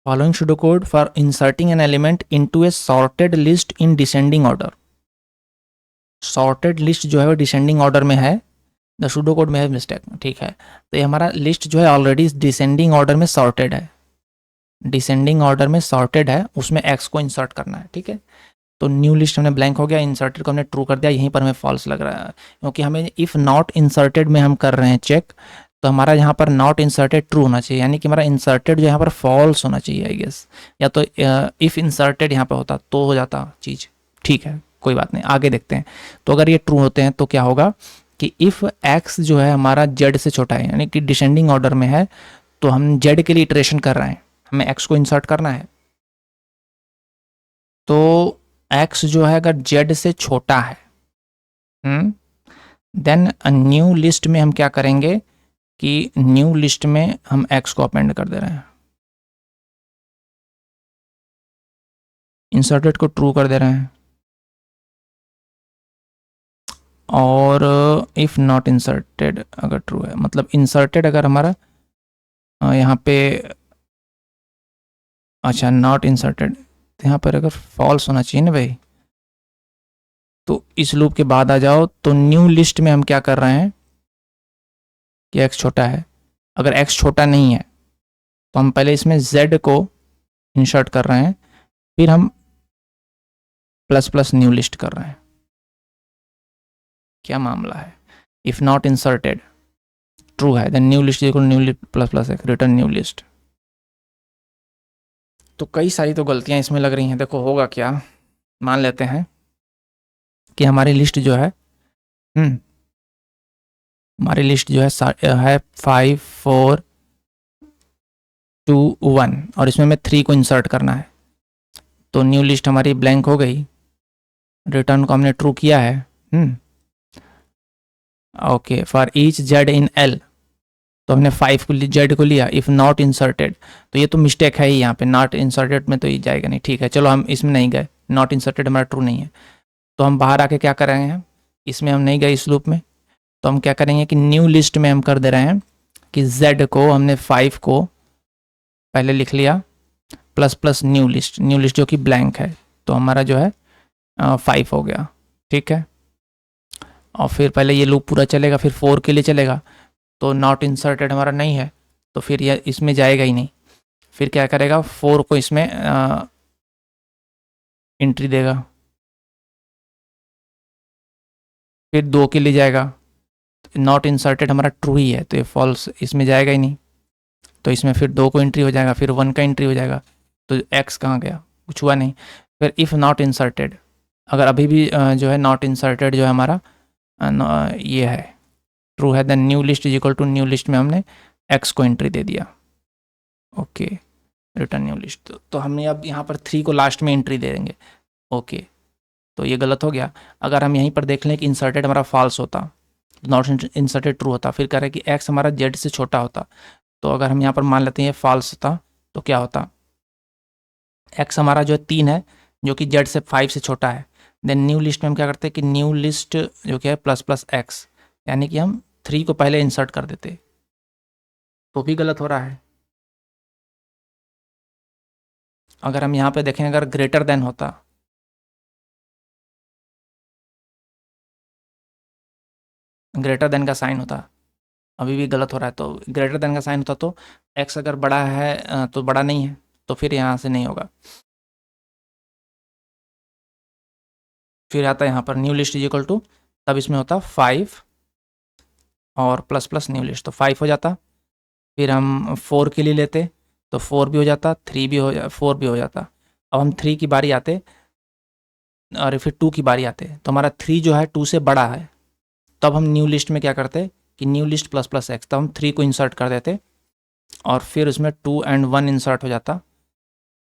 following pseudo code for inserting an element into A sorted list in descending order. Sorted list जो है वो डिसेंडिंग ऑर्डर में है, द सूडो कोड में है मिस्टेक। ठीक है, तो ये हमारा लिस्ट जो है ऑलरेडी डिसेंडिंग ऑर्डर में सॉर्टेड है, डिसेंडिंग ऑर्डर में सॉर्टेड है, उसमें एक्स को इंसर्ट करना है। ठीक है, तो न्यू लिस्ट हमने ब्लैंक हो गया, इंसर्टेड को हमने ट्रू कर दिया, यहीं पर हमें फॉल्स लग रहा है, क्योंकि हमें इफ़ नॉट इंसर्टेड में हम कर रहे हैं चेक, तो हमारा यहाँ पर नॉट इंसर्टेड ट्रू होना चाहिए, यानी कि हमारा इंसर्टेड जो यहाँ पर फॉल्स होना चाहिए आई गेस, या तो इफ़ इंसर्टेड यहाँ पर होता तो हो जाता चीज़। ठीक है, कोई बात नहीं, आगे देखते हैं। तो अगर ये ट्रू होते हैं तो क्या होगा कि इफ़ एक्स जो है हमारा जेड से छोटा है, यानी कि डिसेंडिंग ऑर्डर में है, तो हम जेड के लिए इटरेशन कर रहे हैं, हमें एक्स को इंसर्ट करना है। तो एक्स जो है अगर जेड से छोटा है, देन न्यू लिस्ट में हम क्या करेंगे कि न्यू लिस्ट में हम एक्स को अपेंड कर दे रहे हैं, इंसर्टेड को ट्रू कर दे रहे हैं, और इफ़ नॉट इंसर्टेड अगर ट्रू है, मतलब इंसर्टेड अगर हमारा यहाँ पे, अच्छा नॉट इंसर्टेड, तो यहाँ पर अगर फॉल्स होना चाहिए ना भाई, तो इस लूप के बाद आ जाओ, तो न्यू लिस्ट में हम क्या कर रहे हैं कि एक्स छोटा है। अगर एक्स छोटा नहीं है तो हम पहले इसमें जेड को इंसर्ट कर रहे हैं, फिर हम प्लस प्लस न्यू लिस्ट कर रहे हैं। क्या मामला है, इफ नॉट इंसर्टेड ट्रू है then new list equal new list plus plus return new list. तो कई सारी तो गलतियां इसमें लग रही हैं। देखो होगा क्या, मान लेते हैं कि हमारी लिस्ट जो है हमारी लिस्ट जो है 5 4 2 1 और इसमें हमें 3 को इंसर्ट करना है, तो न्यू लिस्ट हमारी ब्लैंक हो गई, रिटर्न को हमने ट्रू किया है। Okay, for each Z in L, तो हमने 5 को जेड को लिया, इफ़ नॉट इंसर्टेड, तो ये तो मिस्टेक है ही यहाँ पे, नॉट इंसर्टेड में तो ये जाएगा नहीं। ठीक है, चलो हम इसमें नहीं गए, नॉट इंसर्टेड हमारा ट्रू नहीं है, तो हम बाहर आके क्या कर रहे हैं, इसमें हम नहीं गए इस लूप में, तो हम क्या करेंगे कि न्यू लिस्ट में हम कर दे रहे हैं कि z को हमने 5 को पहले लिख लिया, प्लस प्लस न्यू लिस्ट जो कि ब्लैंक है, तो हमारा जो है 5 हो गया। ठीक है, और फिर पहले ये लूप पूरा चलेगा, फिर 4 के लिए चलेगा, तो नॉट इंसर्टेड हमारा नहीं है, तो फिर यह इसमें जाएगा ही नहीं। फिर क्या करेगा, 4 को इसमें एंट्री देगा, फिर 2 के लिए जाएगा, नॉट इंसर्टेड हमारा ट्रू ही है, तो ये फॉल्स, इसमें जाएगा ही नहीं, तो इसमें फिर 2 को एंट्री हो जाएगा, फिर 1 का एंट्री हो जाएगा, तो एक्स कहाँ गया, कुछ हुआ नहीं। फिर इफ़ नॉट इंसर्टेड, अगर अभी भी जो है नॉट इंसर्टेड जो है हमारा ये है ट्रू है, then new list is equal to new list में हमने एक्स को एंट्री दे दिया। ओके, रिटर्न न्यू लिस्ट, तो हमने अब यहाँ पर 3 को लास्ट में एंट्री दे देंगे। ओके, तो ये गलत हो गया। अगर हम यहीं पर देख लें कि इंसर्टेड हमारा फॉल्स होता, नॉट इंसर्टेड ट्रू होता, फिर कह रहे हैं कि एक्स हमारा जेड से छोटा होता, तो अगर हम यहाँ पर मान लेते हैं ये फॉल्स होता, तो क्या होता, एक्स हमारा जो है 3 है, जो कि जेड से 5 से छोटा है, देन न्यू लिस्ट में हम क्या करते हैं कि न्यू लिस्ट जो कि है प्लस प्लस एक्स, यानी कि हम 3 को पहले इंसर्ट कर देते, तो भी गलत हो रहा है। अगर हम यहाँ पे देखें, अगर ग्रेटर देन होता, ग्रेटर देन का साइन होता, अभी भी गलत हो रहा है, तो ग्रेटर देन का साइन होता तो एक्स अगर बड़ा है तो बड़ा नहीं है, तो फिर यहाँ से नहीं होगा। फिर आता है यहाँ पर new list is equal to, तब इसमें होता 5 और प्लस प्लस न्यू लिस्ट, तो 5 हो जाता। फिर हम 4 के लिए लेते, तो 4 भी हो जाता, 3 भी हो 4 भी हो जाता। अब हम 3 की बारी आते और फिर 2 की बारी आते, तो हमारा 3 जो है 2 से बड़ा है, तब हम न्यू लिस्ट में क्या करते कि new list plus plus x, तब हम 3 को इंसर्ट कर देते और फिर उसमें 2 एंड 1 इंसर्ट हो जाता।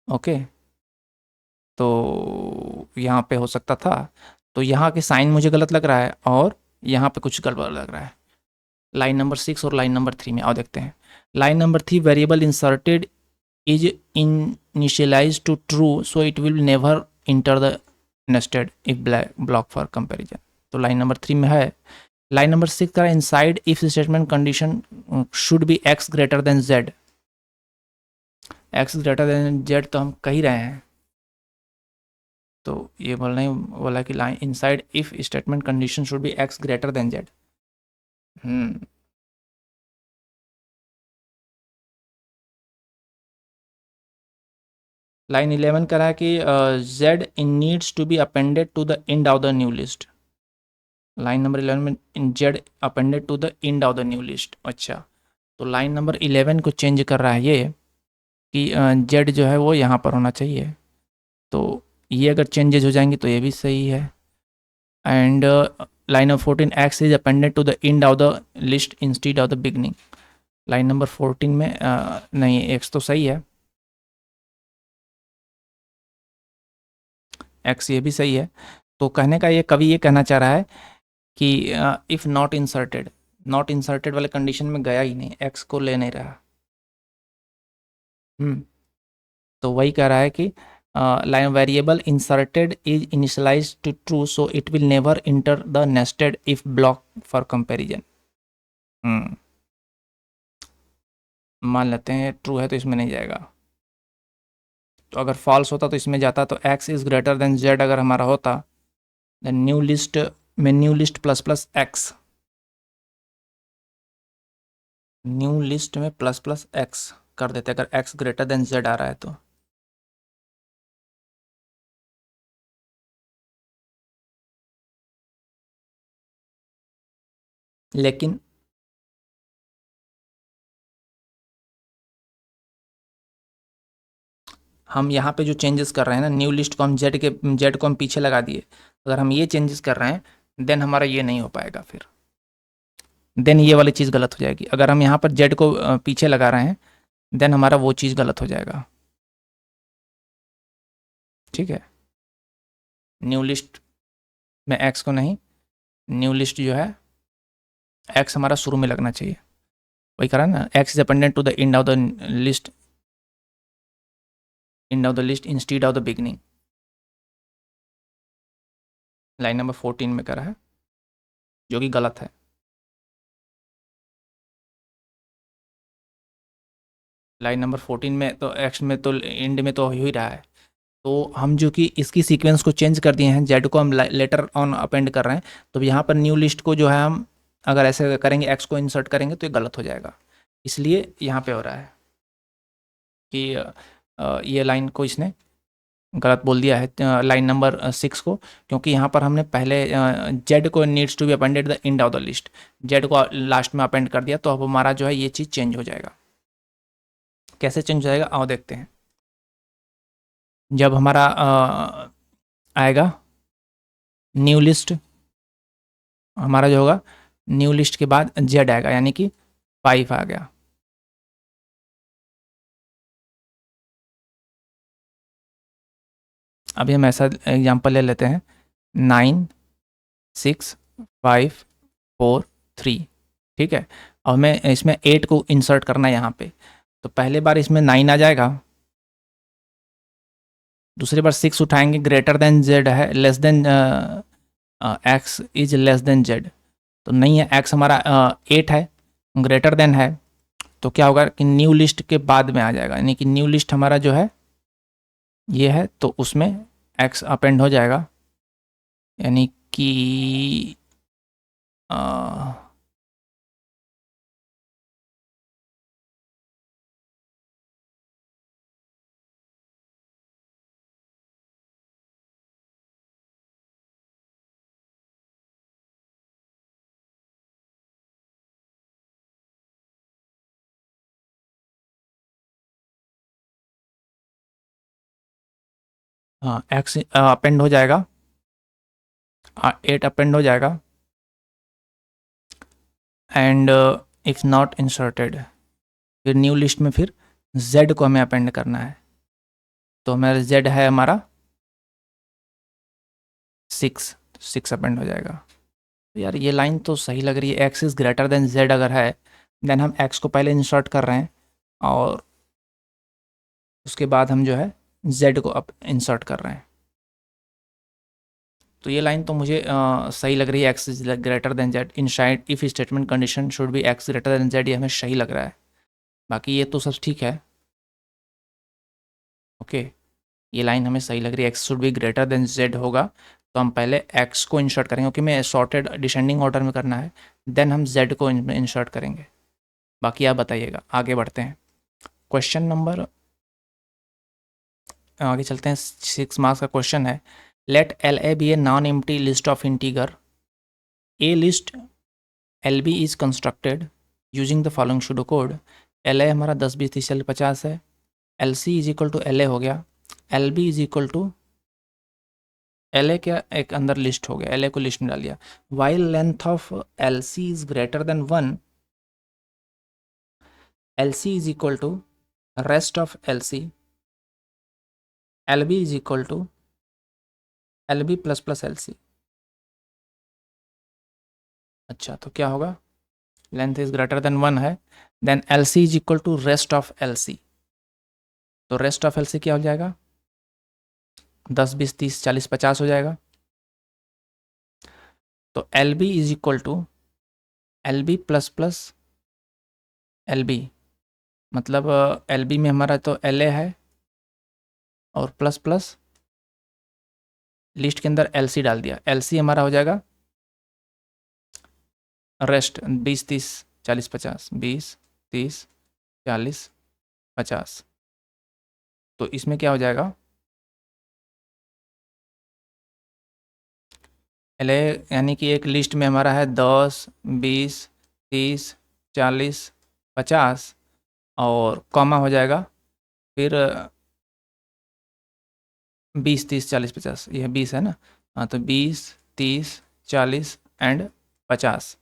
ओके, तो यहाँ पे हो सकता था, तो यहाँ के साइन मुझे गलत लग रहा है और यहाँ पे कुछ गड़बड़ लग रहा है, लाइन नंबर 6 और लाइन नंबर 3 में। आओ देखते हैं। Line number 3, variable inserted is initialise to true so it will never enter the nested if block for comparison, तो लाइन नंबर 3 में है। लाइन नंबर 6 का inside if statement condition should be X greater than Z, X greater than Z तो हम कह ही रहे हैं, तो ये बोला कि line inside if statement condition should be X greater than Z. Line 11 कह रहा है कि Z in needs to be appended to the end of the new list, line number 11 में Z appended to the end of the new list. अच्छा, तो line number 11 को change कर रहा है ये कि जेड जो है वो यहाँ पर होना चाहिए, तो ये अगर चेंजेज हो जाएंगे तो ये भी सही है। And line number 14, X is appended to the end of the list instead of the beginning, line number 14 में नहीं, एक्स तो सही है, एक्स ये भी सही है। तो कहने का ये कवि ये कहना चाह रहा है कि if not inserted, not inserted वाले कंडीशन में गया ही नहीं, एक्स को ले नहीं रहा। तो वही कह रहा है कि line variable inserted is initialise to true so it will never enter the nested if block for comparison. मान लेते हैं ट्रू है तो इसमें नहीं जाएगा, तो अगर फॉल्स होता तो इसमें जाता, तो x is greater than Z अगर हमारा होता, देन न्यू लिस्ट में new list plus plus x, new list में प्लस प्लस एक्स कर देते अगर एक्स ग्रेटर देन जेड आ रहा है तो। लेकिन हम यहाँ पे जो चेंजेस कर रहे हैं ना, न्यू लिस्ट को हम जेड को हम पीछे लगा दिए, अगर हम ये चेंजेस कर रहे हैं देन हमारा ये नहीं हो पाएगा, फिर देन ये वाली चीज़ गलत हो जाएगी। अगर हम यहाँ पर जेड को पीछे लगा रहे हैं देन हमारा वो चीज़ गलत हो जाएगा। ठीक है, न्यू लिस्ट में एक्स को नहीं, न्यू लिस्ट जो है एक्स हमारा शुरू में लगना चाहिए, वही करा ना, X is appended to the end of the list, end of the list instead of the beginning, line number 14 में करा है, जो कि गलत है। लाइन नंबर 14 में तो एक्स में तो एंड में तो हो ही रहा है। तो हम जो कि इसकी सीक्वेंस को चेंज कर दिए हैं, जेड को हम लेटर ऑन अपेंड कर रहे हैं, तो यहाँ पर न्यू लिस्ट को जो है हम अगर ऐसे करेंगे, एक्स को इंसर्ट करेंगे तो ये गलत हो जाएगा। इसलिए यहाँ पे हो रहा है कि ये लाइन को इसने गलत बोल दिया है, लाइन नंबर 6 को, क्योंकि यहाँ पर हमने पहले जेड को needs to be appended the end of the list, Z को लास्ट में अपेंड कर दिया, तो अब हमारा जो है ये चीज़ चेंज हो जाएगा। कैसे चेंज हो जाएगा आओ देखते हैं। जब हमारा आएगा न्यू लिस्ट, हमारा जो होगा न्यू लिस्ट के बाद जेड आएगा, यानी कि 5 आ गया। अभी हम ऐसा एग्जांपल ले लेते हैं, 9 6 5 4 3, ठीक है। और मैं इसमें 8 को इंसर्ट करना है यहाँ पे, तो पहले बार इसमें 9 आ जाएगा, दूसरी बार 6 उठाएंगे, ग्रेटर देन जेड है, less than x is less than Z, तो नहीं है, एक्स हमारा 8 है, ग्रेटर देन है, तो क्या होगा कि न्यू लिस्ट के बाद में आ जाएगा, यानी कि न्यू लिस्ट हमारा जो है ये है, तो उसमें एक्स अपेंड हो जाएगा, यानी कि हाँ एक्स अपेंड हो जाएगा, 8 अपेंड हो जाएगा, एंड इट्स नॉट इंसर्टेड, फिर न्यू लिस्ट में फिर z को हमें अपेंड करना है, तो हमारा z है हमारा 6 अपेंड हो जाएगा। तो यार ये लाइन तो सही लग रही है, x is greater than z अगर है, देन हम x को पहले इंसर्ट कर रहे हैं और उसके बाद हम जो है z को अप इंसर्ट कर रहे हैं, तो ये लाइन तो मुझे सही लग रही है, x is greater then z in side if statement condition should B x greater than z, ये हमें सही लग रहा है। बाकी ये तो सब ठीक है, ओके, ये लाइन हमें सही लग रही है, x should be greater than z होगा, तो हम पहले x को इंसर्ट करेंगे, क्योंकि मैं सॉर्टेड डिसेंडिंग ऑर्डर में करना है, देन हम z को इंसर्ट करेंगे। बाकी आप बताइएगा, आगे बढ़ते हैं। क्वेश्चन नंबर आगे चलते हैं, 6 मार्क्स का क्वेश्चन है, let L A be a non empty list of integer a list L B is constructed using the following pseudo code. L A हमारा 10 20 30 40 50 है, L C is equal to L A हो गया, L B is equal to L A क्या एक अंदर list हो गया, L A को लिस्ट में डाल दिया, while length of L C is greater than 1, L C is equal to rest of L C, L B is equal to L B plus plus L C. अच्छा तो क्या होगा, length is greater than 1 है, then L C is equal to rest of L C, तो rest of L सी क्या हो जाएगा, 10 20 30 40 50 हो जाएगा, तो L B is equal to L B plus plus L B, मतलब एल बी में हमारा तो एल ए है और प्लस प्लस लिस्ट के अंदर एल सी डाल दिया, एल सी हमारा हो जाएगा रेस्ट 20 30 40 50, 20 30 40 50, तो इसमें क्या हो जाएगा, एल ए यानी कि एक लिस्ट में हमारा है 10 20 30 40 50 और कॉमा हो जाएगा, फिर 20 30 40 50, यह 20 है ना, हाँ तो 20 30 40 एंड 50,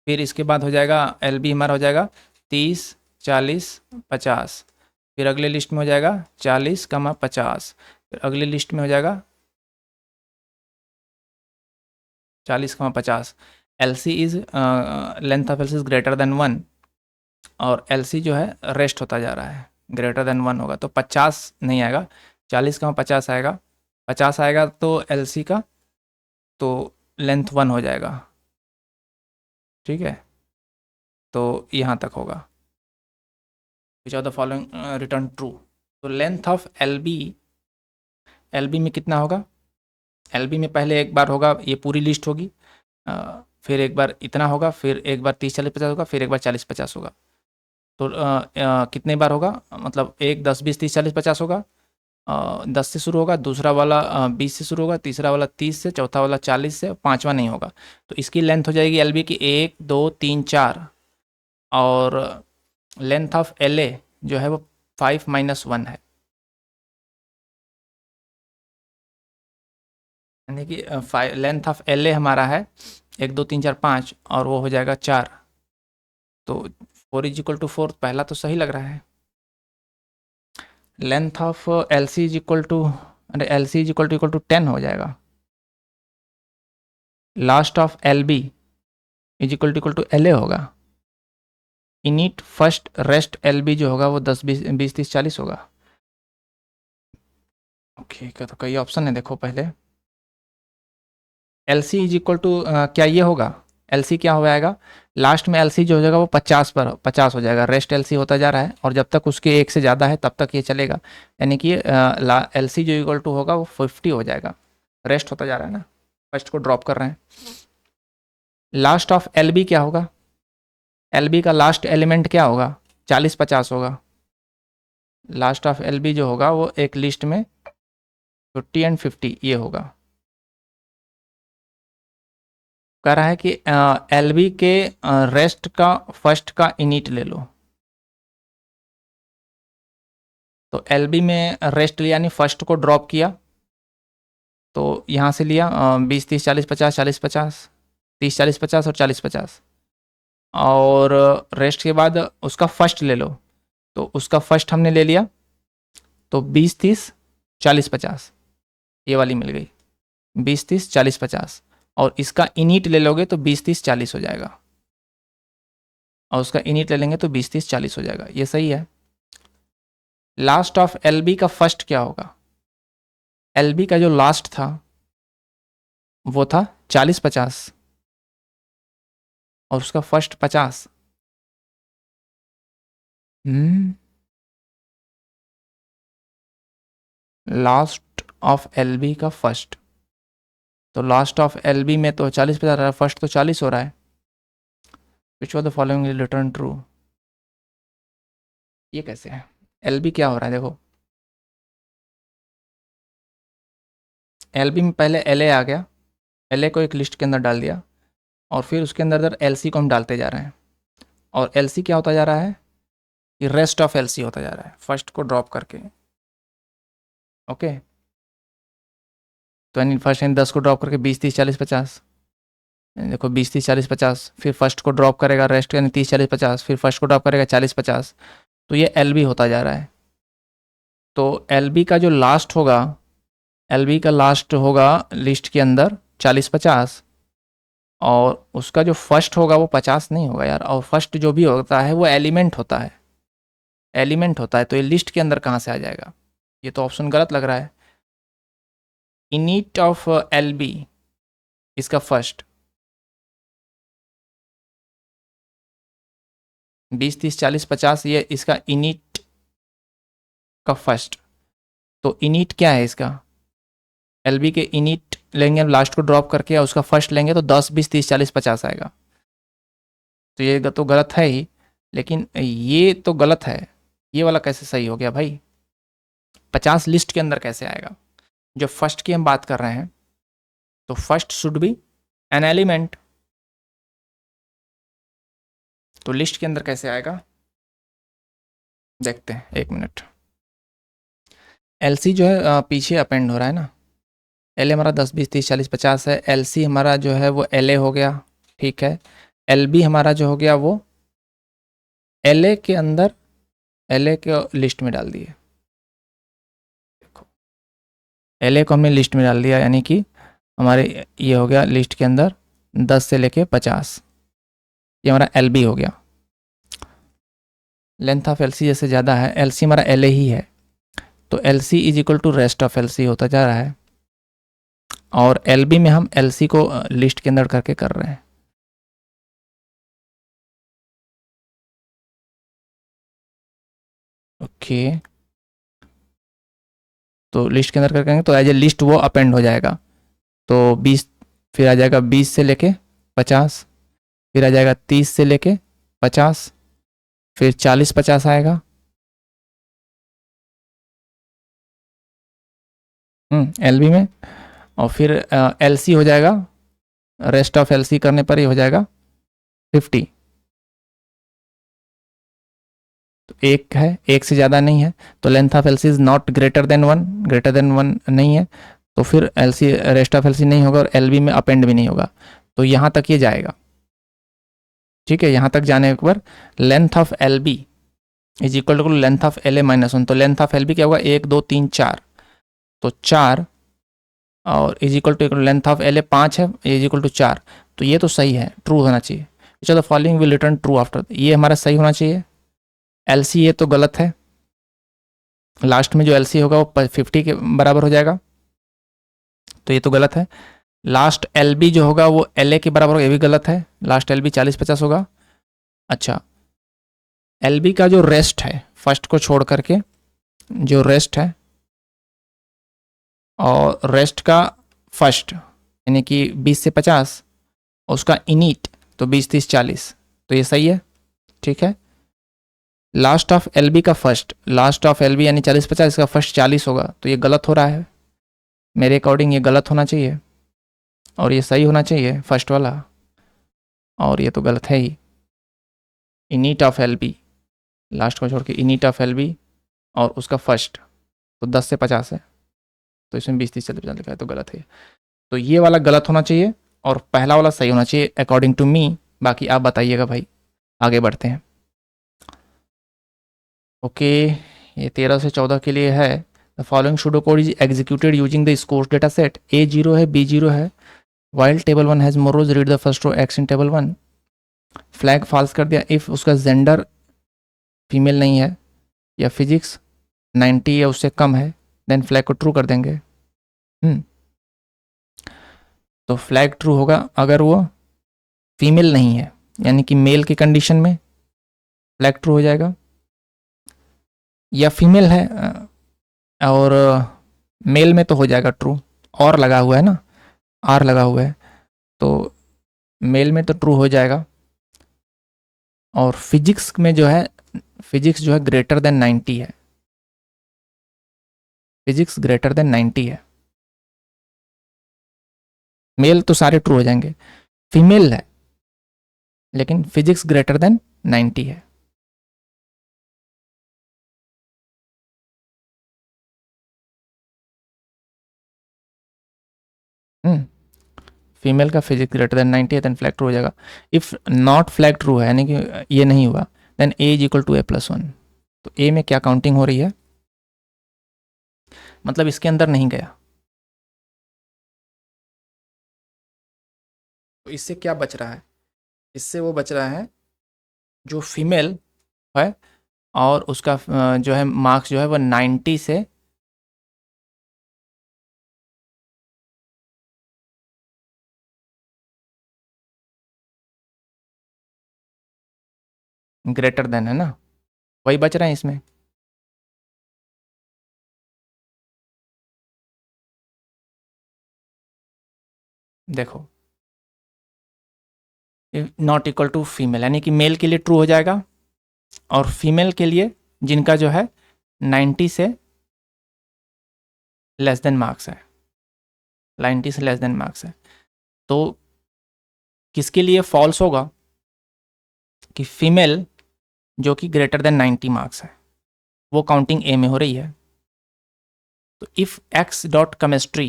फिर इसके बाद हो जाएगा एल बी हमारा हो जाएगा 30 40 50, फिर अगले लिस्ट में हो जाएगा 40 कमा 50, फिर अगली लिस्ट में हो जाएगा 40 comma 50, L C is length of L C is greater than 1, और एल सी जो है रेस्ट होता जा रहा है, ग्रेटर देन 1 होगा तो 50 नहीं आएगा, 40 कमा 50 आएगा, 50 आएगा तो एल सी का तो लेंथ 1 हो जाएगा, ठीक है, तो यहाँ तक होगा, which of the following return true. तो लेंथ ऑफ एल बी में कितना होगा, एल बी में पहले एक बार होगा, ये पूरी लिस्ट होगी, फिर एक बार इतना होगा, फिर एक बार 30 40 50 होगा, फिर एक बार 40 50 होगा। तो कितने बार होगा, मतलब 1 10 20 30 40 50 होगा। 10 से शुरू होगा, दूसरा वाला 20 से शुरू होगा, तीसरा वाला 30 से, चौथा वाला 40 से, पांचवा नहीं होगा। तो इसकी लेंथ हो जाएगी एल बी की 1 2 3 4, और लेंथ ऑफ एल ए जो है वो 5 -1 है, यानी कि लेंथ ऑफ एल ए हमारा है 1 2 3 4 5, और वो हो जाएगा 4। तो 4 इज इक्वल टू 4, पहला तो सही लग रहा है। Length of L C is equal to, अरे L C is equal to 10 हो जाएगा। Last of L B is equal to L A होगा। Init first rest L B जो होगा वो 10 20 30 40 होगा। ओके, तो कई ऑप्शन है, देखो पहले L C is equal to क्या ये होगा, एल सी क्या हो जाएगा, लास्ट में एल सी जो हो जाएगा वो 50 हो जाएगा। रेस्ट एल सी होता जा रहा है, और जब तक उसके एक से ज़्यादा है तब तक ये चलेगा, यानी कि एल सी जो इक्वल टू होगा वो 50 हो जाएगा। रेस्ट होता जा रहा है ना, फर्स्ट को ड्रॉप कर रहे हैं। लास्ट ऑफ एल बी क्या होगा, एल बी का लास्ट एलिमेंट क्या होगा, 40 50 होगा। लास्ट ऑफ एल बी जो होगा वो एक लिस्ट में 50 एंड 50 ये होगा। कह रहा है कि एल बी के रेस्ट का फर्स्ट का इनिट ले लो। तो एल बी में रेस्ट लिया, यानी फर्स्ट को ड्रॉप किया, तो यहाँ से लिया 20 30 40 50 40 50 30 40 50 और 40 50, और रेस्ट के बाद उसका फर्स्ट ले लो, तो उसका फर्स्ट हमने ले लिया, तो 20 30 40 50 ये वाली मिल गई, 20 30 40 50, और इसका इनिट ले लोगे तो 20 30 40 हो जाएगा, और उसका इनिट ले लेंगे तो 20 30 40 हो जाएगा, ये सही है। लास्ट ऑफ एल बी का फर्स्ट क्या होगा, एल बी का जो लास्ट था वो था 40 50, और उसका first 50। Last of L B का फर्स्ट, तो लास्ट ऑफ एल बी में तो 40 50 रहा है, फर्स्ट तो 40 हो रहा है। Which of the following will return true, ये कैसे है, एल बी क्या हो रहा है, देखो एल बी में पहले एल ए आ गया, एल ए को एक लिस्ट के अंदर डाल दिया, और फिर उसके अंदर एल सी को हम डालते जा रहे हैं, और एल सी क्या होता जा रहा है, ये रेस्ट ऑफ एल सी होता जा रहा है फर्स्ट को ड्रॉप करके। ओके, तो यानी फर्स्ट यानी 10 को ड्रॉप करके 20 30 40 50, देखो 20 30 40 50, फिर फर्स्ट को ड्रॉप करेगा रेस्ट यानी 30 40 50, फिर फर्स्ट को ड्रॉप करेगा 40 50, तो ये एल बी होता जा रहा है। तो एल बी का जो लास्ट होगा, एल बी का लास्ट होगा लिस्ट के अंदर 40 50, और उसका जो फर्स्ट होगा वो 50 नहीं होगा यार, और फर्स्ट जो भी होता है वो एलिमेंट होता है, एलिमेंट होता है, तो ये लिस्ट के अंदर कहाँ से आ जाएगा, ये तो ऑप्शन गलत लग रहा है। इनिट ऑफ एल बी इसका फर्स्ट 20 30 40 50, ये इसका इनिट का फर्स्ट, तो इनिट क्या है इसका, एल बी के इनिट लेंगे लास्ट को ड्रॉप करके, और उसका फर्स्ट लेंगे तो 10 20 30 40 50 आएगा। तो ये तो गलत है ही, लेकिन ये तो गलत है, ये वाला कैसे सही हो गया भाई, 50 लिस्ट के अंदर कैसे आएगा, जो फर्स्ट की हम बात कर रहे हैं, तो first should be an element, तो लिस्ट के अंदर कैसे आएगा, देखते हैं एक मिनट। एल सी जो है पीछे अपेंड हो रहा है ना, एल ए हमारा 10 20 30 40 50 है, एल सी हमारा जो है वो एल ए हो गया, ठीक है। एल बी हमारा जो हो गया वो एल ए के अंदर, एल ए के लिस्ट में डाल दिए, देखो एल ए को हमने लिस्ट में डाल दिया, यानी कि हमारे ये हो गया लिस्ट के अंदर 10 से लेके 50, ये हमारा एल बी हो गया। लेंथ ऑफ एल सी जैसे ज़्यादा है, एल सी हमारा एल ए ही है, तो L C is equal to rest of L C होता जा रहा है, और एल बी में हम एल सी को लिस्ट के अंदर करके कर रहे हैं। ओके, तो लिस्ट के अंदर कर करेंगे तो एज ए लिस्ट वो अपेंड हो जाएगा। तो 20, फिर आ जाएगा 20 से लेके 50, फिर आ जाएगा 30 से लेके 50, फिर 40-50 आएगा। एलबी में, और फिर एलसी हो जाएगा, रेस्ट ऑफ एलसी करने पर ही हो जाएगा 50। तो एक है, एक से ज़्यादा नहीं है, तो length of LC is not greater than 1, greater than 1 नहीं है, तो फिर एलसी, रेस्ट ऑफ एलसी नहीं होगा और एलबी में अपेंड भी नहीं होगा। तो यहाँ तक ये जाएगा, ठीक है। यहाँ तक जाने पर length of L B is equal to length of L A minus 1। तो लेंथ ऑफ एल बी क्या होगा, 1 2 3 4, तो 4, और is equal to length of L A 5 है, इज इक्वल टू 4। तो ये तो सही है, ट्रू होना चाहिए। चलो following will return true after, ये हमारा सही होना चाहिए। एल सी ये तो गलत है, लास्ट में जो एल सी होगा वो 50 के बराबर हो जाएगा, तो ये तो गलत है। लास्ट एल बी जो होगा वो एल ए के बराबर होगा, ये भी गलत है, लास्ट एल बी 40-50 होगा। अच्छा, एल बी का जो रेस्ट है, फर्स्ट को छोड़ करके जो रेस्ट है, और रेस्ट का फर्स्ट यानी कि 20 से 50, उसका इनिट तो 20 30 40, तो ये सही है, ठीक है। लास्ट ऑफ एल बी का first, last of L B यानी 40-50, इसका फर्स्ट 40 होगा, तो ये गलत हो रहा है मेरे अकॉर्डिंग, ये गलत होना चाहिए और ये सही होना चाहिए फर्स्ट वाला, और ये तो गलत है ही। Init of L B, last को छोड़ के इनिट ऑफ एल बी और उसका फर्स्ट तो 10 से 50 है, तो इसमें 20 30 40 लिखा है, तो गलत है। तो ये वाला गलत होना चाहिए और पहला वाला सही होना चाहिए अकॉर्डिंग टू मी। बाकी आप बताइएगा भाई, आगे बढ़ते हैं। ओके, ये 13 से 14 के लिए है। The following pseudo code is executed using the scores data set, A 0 है, बी 0 है, while table 1 has more rows, read the first row x in table 1। Flag false कर दिया इफ़ उसका जेंडर फीमेल नहीं है या फिजिक्स 90 या उससे कम है, देन फ्लैग को ट्रू कर देंगे। तो फ्लैग ट्रू होगा अगर वो फीमेल नहीं है, यानी कि मेल की कंडीशन में फ्लैग ट्रू हो जाएगा, या फीमेल है और मेल में तो हो जाएगा ट्रू, और लगा हुआ है ना, आर लगा हुआ है, तो मेल में तो ट्रू हो जाएगा। और फिजिक्स में जो है, फिजिक्स जो है ग्रेटर देन 90 है, फिजिक्स ग्रेटर देन 90 है, मेल तो सारे ट्रू हो जाएंगे, फीमेल है लेकिन फिजिक्स ग्रेटर देन 90 है। फीमेल का फिजिक्स ग्रेटर देन 90 है, देन फ्लैग ट्रू हो जाएगा। इफ नॉट फ्लैग ट्रू है यानी कि ये नहीं हुआ, then A is equal to A plus 1। तो ए में क्या काउंटिंग हो रही है, मतलब इसके अंदर नहीं गया, तो इससे क्या बच रहा है, इससे वो बच रहा है जो फीमेल है और उसका जो है मार्क्स जो है वो 90 से ग्रेटर देन है ना, वही बच रहे हैं इसमें। देखो, नॉट इक्वल टू फीमेल यानी कि मेल के लिए ट्रू हो जाएगा, और फीमेल के लिए जिनका जो है 90 से लेस देन मार्क्स है, 90 से लेस देन मार्क्स है, तो किसके लिए फॉल्स होगा कि फीमेल जो कि ग्रेटर देन 90 मार्क्स है वो काउंटिंग ए में हो रही है। तो if x dot chemistry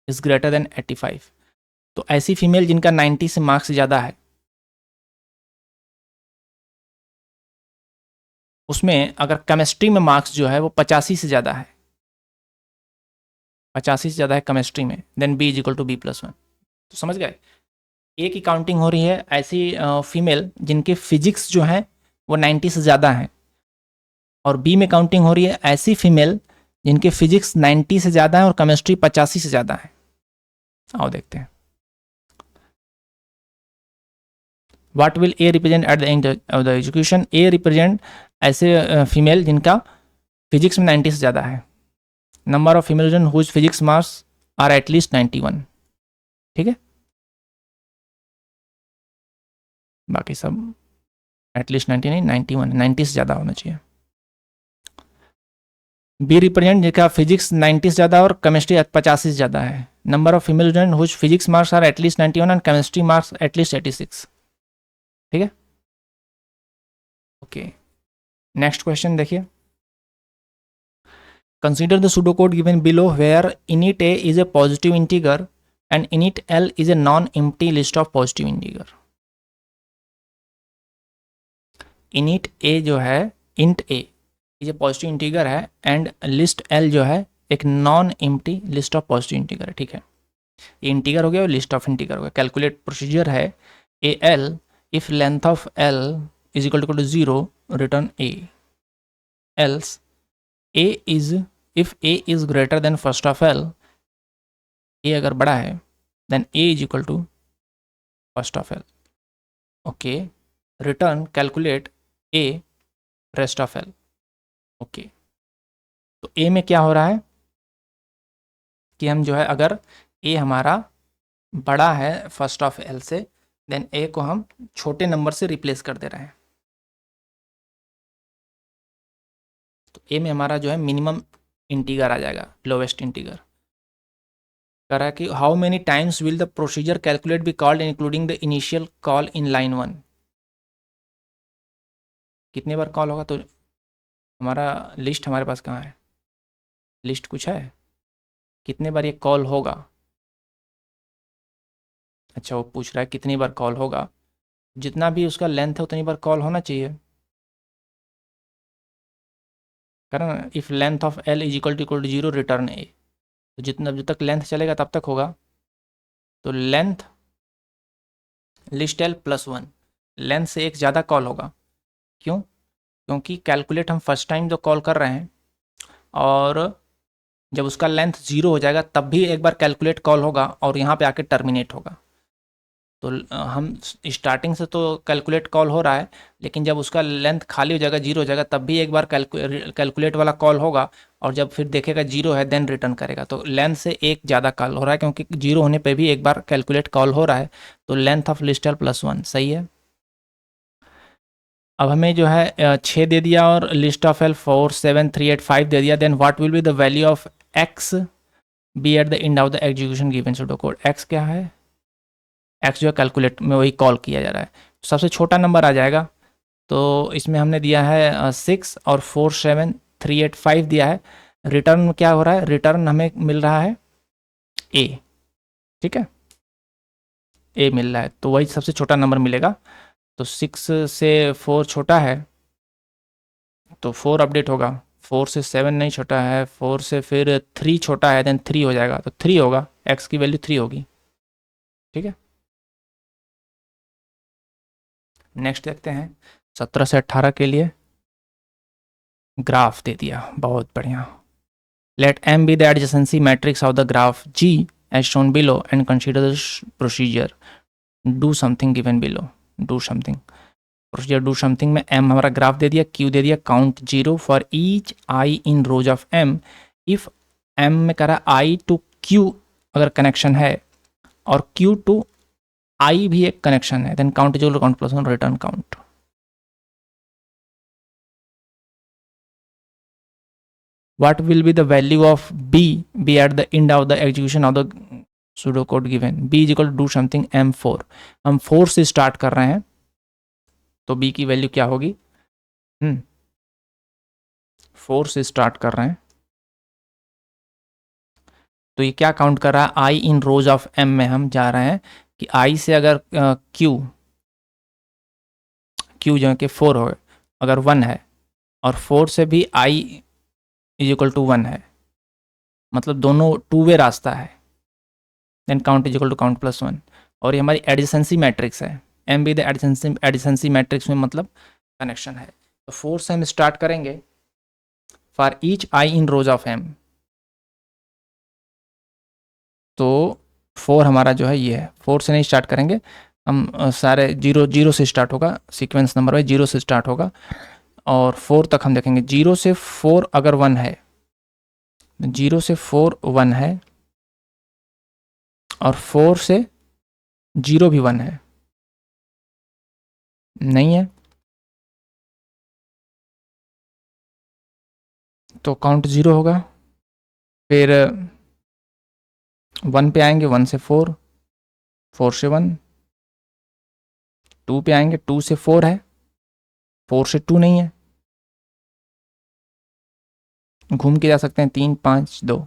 is greater then 85, तो ऐसी फीमेल जिनका 90 से मार्क्स ज़्यादा है, उसमें अगर केमिस्ट्री में मार्क्स जो है वो 85 से ज़्यादा है, 85 से ज़्यादा है केमिस्ट्री में, then B is equal to B plus 1। तो समझ गए, ए की काउंटिंग हो रही है ऐसी फीमेल जिनके फिजिक्स जो है वो 90 से ज़्यादा है, और बी में काउंटिंग हो रही है ऐसी फीमेल जिनके फिजिक्स 90 से ज़्यादा है और केमिस्ट्री 85 से ज़्यादा है। आओ देखते हैं, what will A represent at the end of the education? A represent ऐसे फीमेल जिनका फिजिक्स में 90 से ज़्यादा है। Number of female whose physics marks are at least 91। ठीक है, बाकी सब एटलीस्ट 90 नहीं, 91, 90 से ज़्यादा होना चाहिए। बी रिप्रेजेंट जिनका फिजिक्स 90 से ज़्यादा और केमिस्ट्री 85 से ज़्यादा है। Number of female student whose physics marks are at least 91 and chemistry marks at least 86। ठीक है, ओके। नेक्स्ट क्वेश्चन देखिए, consider the pseudo code given below where init a is a positive integer and init l is a non-empty list of positive integer। init a जो है, int a is a positive integer है and list l जो है एक non empty list of positive integer है। ठीक है, ये इंटीगर हो गया और लिस्ट ऑफ इंटीगर हो गया। कैलकुलेट प्रोसीजर है A L if length of l is equal to 0 return a, else a is if a is greater than first of l, a अगर बड़ा है then a is equal to first of l। Okay, return calculate a rest of l। Okay, तो A में क्या हो रहा है कि हम जो है अगर ए हमारा बड़ा है फर्स्ट ऑफ एल से, देन ए को हम छोटे नंबर से रिप्लेस कर दे रहे हैं। तो ए में हमारा जो है मिनिमम इंटीगर आ जाएगा, लोवेस्ट इंटीगर। कह रहा है कि how many times will the procedure calculate be called including the initial call in line 1। कितने बार कॉल होगा? तो हमारा लिस्ट हमारे पास कहाँ है? लिस्ट कुछ है, कितने बार ये कॉल होगा? अच्छा, वो पूछ रहा है कितनी बार कॉल होगा। जितना भी उसका लेंथ है उतनी बार कॉल होना चाहिए, कारण if length of L is equal to 0 return A, तो जितना जब तक लेंथ चलेगा तब तक होगा। तो length list L plus 1, length से एक ज़्यादा कॉल होगा। क्यों? क्योंकि कैलकुलेट हम फर्स्ट टाइम जो कॉल कर रहे हैं और जब उसका लेंथ 0 हो जाएगा तब भी एक बार कैलकुलेट कॉल होगा और यहाँ पे आके टर्मिनेट होगा। तो हम स्टार्टिंग से तो कैलकुलेट कॉल हो रहा है, लेकिन जब उसका लेंथ खाली हो जाएगा, 0 हो जाएगा, तब भी एक बार कैलकुलेट वाला कॉल होगा और जब फिर देखेगा 0 है देन रिटर्न करेगा। तो लेंथ से एक ज़्यादा कॉल हो रहा है क्योंकि 0 होने पे भी एक बार कैलकुलेट कॉल हो रहा है। तो length of list L plus 1 सही है। अब हमें जो है 6 दे दिया और लिस्ट ऑफ एल 4 7 3 8 5 दे दिया। Then what will be the value of X be at the end of the execution given pseudo code. X क्या है? एक्स जो है कैलकुलेट में वही कॉल किया जा रहा है, तो सबसे छोटा नंबर आ जाएगा। तो इसमें हमने दिया है 6 और 4 7 3 8 5 दिया है। रिटर्न क्या हो रहा है? रिटर्न हमें मिल रहा है ए। ठीक है, ए मिल रहा है, तो वही सबसे छोटा नंबर मिलेगा। तो 6 से 4 छोटा है तो 4 अपडेट होगा, 4 से 7 नहीं छोटा है, 4 से फिर 3 छोटा है, देन 3 हो जाएगा, तो 3 होगा, एक्स की वैल्यू 3 होगी। ठीक है, नेक्स्ट देखते हैं 17 से 18 के लिए ग्राफ दे दिया, बहुत बढ़िया। Let M be the adjacency matrix of the graph G as shown below and consider the procedure do something given below. Do something, procedure do something में एम हमारा ग्राफ दे दिया, क्यू दे दिया, count 0 for each I in rows of M. If M में करा I to Q अगर connection है और क्यू टू आई भी एक कनेक्शन है, देन काउंट जो count plus 1 return count. What will be the value of b at the end of the execution of the pseudocode given? b is equal to do something m4। हम 4 से start कर रहे हैं तो b की वैल्यू क्या होगी? 4 से स्टार्ट कर रहे हैं तो ये क्या काउंट कर रहा है? i in rows of m में हम जा रहे हैं कि i से अगर q जो है कि 4 हो, अगर 1 है और 4 से भी i इज इक्वल टू 1 है, मतलब दोनों टू वे रास्ता है, then count is equal to count plus 1। और ये हमारी एडिसेंसी मैट्रिक्स है, M be the adjacency matrix में मतलब कनेक्शन है। तो 4 से हम स्टार्ट करेंगे for each I in rows of M. तो 4 हमारा जो है ये है, 4 से नहीं स्टार्ट करेंगे, हम सारे जीरो जीरो से स्टार्ट होगा, सीक्वेंस नंबर वाइज जीरो से स्टार्ट होगा और 4 तक हम देखेंगे। जीरो से 4 अगर 1 है, जीरो से 4 1 है और 4 से जीरो भी 1 है, नहीं है तो काउंट जीरो होगा। फिर 1 पे आएंगे, 1 से 4, 4 से 1, 2 पे आएंगे, 2 से 4 है, 4 से 2 नहीं है, घूम के जा सकते हैं, 3 5 2,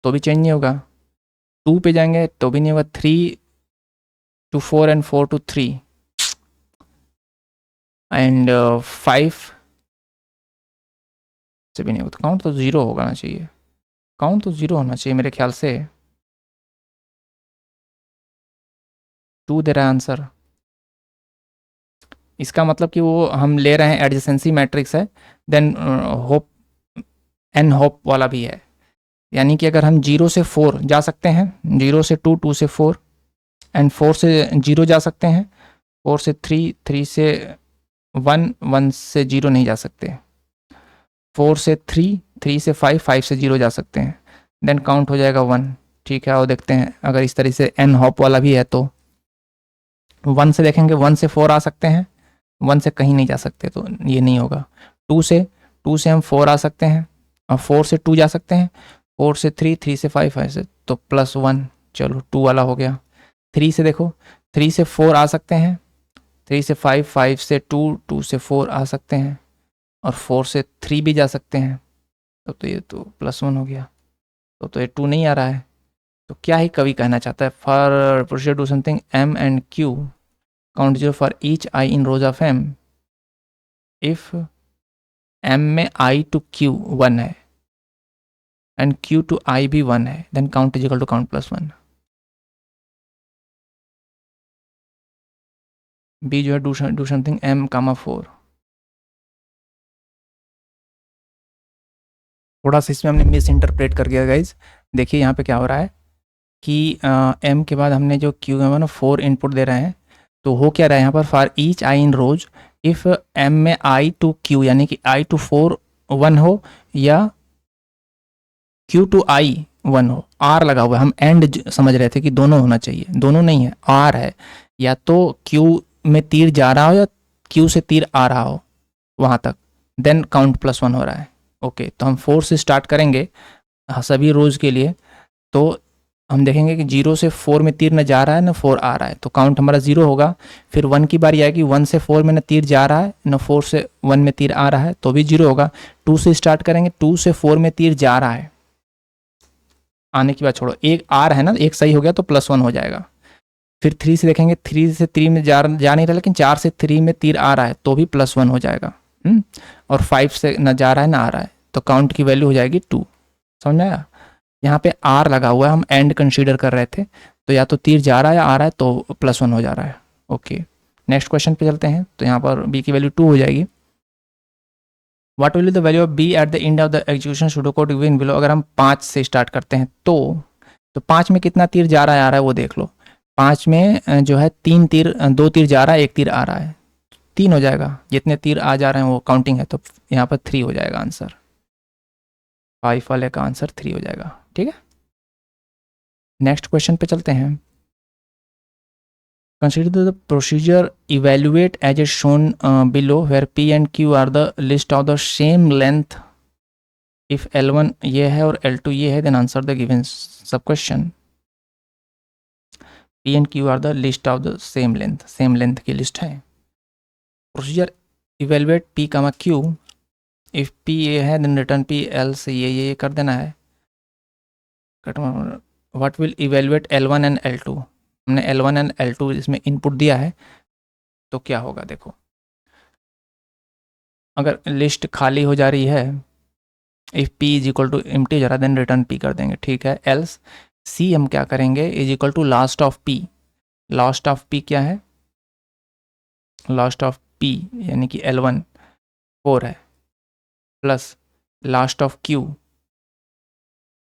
तो भी चेंज नहीं होगा। 2 पे जाएंगे तो भी नहीं होगा, 3 to 4 एंड 4 to 3 एंड 5 से भी नहीं होगा, तो काउंट तो ज़ीरो होना चाहिए, काउंट तो ज़ीरो होना चाहिए मेरे ख्याल से। 2 दे रहा है आंसर, इसका मतलब कि वो हम ले रहे हैं एडजेसेंसी मैट्रिक्स है, देन होप एन होप वाला भी है, यानी कि अगर हम 0 से 4 जा सकते हैं, 0 से 2, 2 से 4 एंड 4 से 0 जा सकते हैं, 4 से 3, 3 से 1, 1 से 0 नहीं जा सकते, 4 से 3, 3 से 5, 5 से 0 जा सकते हैं, देन काउंट हो जाएगा 1। ठीक है, और देखते हैं अगर इस तरह से एन हॉप वाला भी है तो 1 से देखेंगे, 1 से 4 आ सकते हैं, 1 से कहीं नहीं जा सकते तो ये नहीं होगा। 2 से हम 4 आ सकते हैं और 4 से 2 जा सकते हैं, 4 से 3, 3 से 5, 5 से तो +1, चलो 2 वाला हो गया। 3 से देखो, 3 से 4 आ सकते हैं, 3 से 5, 5 से 2, 2 से 4 आ सकते हैं और 4 से 3 भी जा सकते हैं, तो ये तो +1 हो गया, तो ये 2 नहीं आ रहा है। तो क्या ही कवि कहना चाहता है, for procedure to something m and q count 0 for each i in rows of m, if m में i टू q 1 है एंड q टू i भी 1 है, then count is equal to count +1। b जो है do something m, 4। थोड़ा सा इसमें हमने मिस इंटरप्रेट कर दिया गाइज। देखिए यहाँ पे क्या हो रहा है कि m के बाद हमने जो q है ना 4 इनपुट दे रहे हैं, तो हो क्या रहा है यहाँ पर, for each i in rows if m में i टू q यानी कि i टू 4 1 हो या q टू i 1 हो, r लगा हुआ है, हम एंड समझ रहे थे कि दोनों होना चाहिए, दोनों नहीं है, r है, या तो q में तीर जा रहा हो या q से तीर आ रहा हो वहाँ तक, देन काउंट +1 हो रहा है। ओके, तो हम 4 से स्टार्ट करेंगे सभी रोज के लिए, तो हम देखेंगे कि 0 से 4 में तीर न जा रहा है न 4 आ रहा है, तो काउंट हमारा 0 होगा। फिर 1 की बारी आएगी, 1 से 4 में न तीर जा रहा है न 4 से 1 में तीर आ रहा है, तो भी 0 होगा। 2 से स्टार्ट करेंगे, 2 से 4 में तीर जा रहा है, आने की बात छोड़ो, एक आर है ना, एक सही हो गया तो +1 हो जाएगा। फिर 3 से देखेंगे, 3 से 3 में जा नहीं रहा, लेकिन 4 से 3 में तीर आ रहा है तो भी +1 हो जाएगा। और 5 से न जा रहा है ना आ रहा है, तो काउंट की वैल्यू हो जाएगी 2। समझ में आया? यहाँ पे आर लगा हुआ है, हम एंड कंसीडर कर रहे थे, तो या तो तीर जा रहा है या आ रहा है तो +1 हो जा रहा है। ओके, नेक्स्ट क्वेश्चन पे चलते हैं, तो यहाँ पर बी की वैल्यू 2 हो जाएगी। What will the value of B at the end of the execution pseudocode given below, अगर हम 5 से स्टार्ट करते हैं तो 5 में कितना तीर जा रहा है आ रहा है वो देख लो। 5 में जो है 3 तीर, 2 तीर जा रहा है, 1 तीर आ रहा है, 3 हो जाएगा, जितने तीर आ जा रहे हैं वो काउंटिंग है, तो यहाँ पर 3 हो जाएगा आंसर, 5 वाले का आंसर 3 हो जाएगा। ठीक है, नेक्स्ट क्वेश्चन पे चलते हैं। Consider the procedure evaluate as a shown below where p and q are the list of the same length, इफ L1 ये है और L2 ये है, then answer the given sub question. p and q are the list of the same length की list है। Procedure evaluate p comma q, if p ये है देन रिटर्न p, L से ये कर देना है। What will evaluate L1 and L2, हमने L1 एंड L2 इसमें इनपुट दिया है, तो क्या होगा देखो, अगर लिस्ट खाली हो जा रही है, if p is equal to empty हो जा रहा है, देन रिटर्न p कर देंगे। ठीक है, एल्स c हम क्या करेंगे, is equal to last of p। Last of p क्या है, लास्ट ऑफ p यानी कि L1 4 है, प्लस लास्ट ऑफ q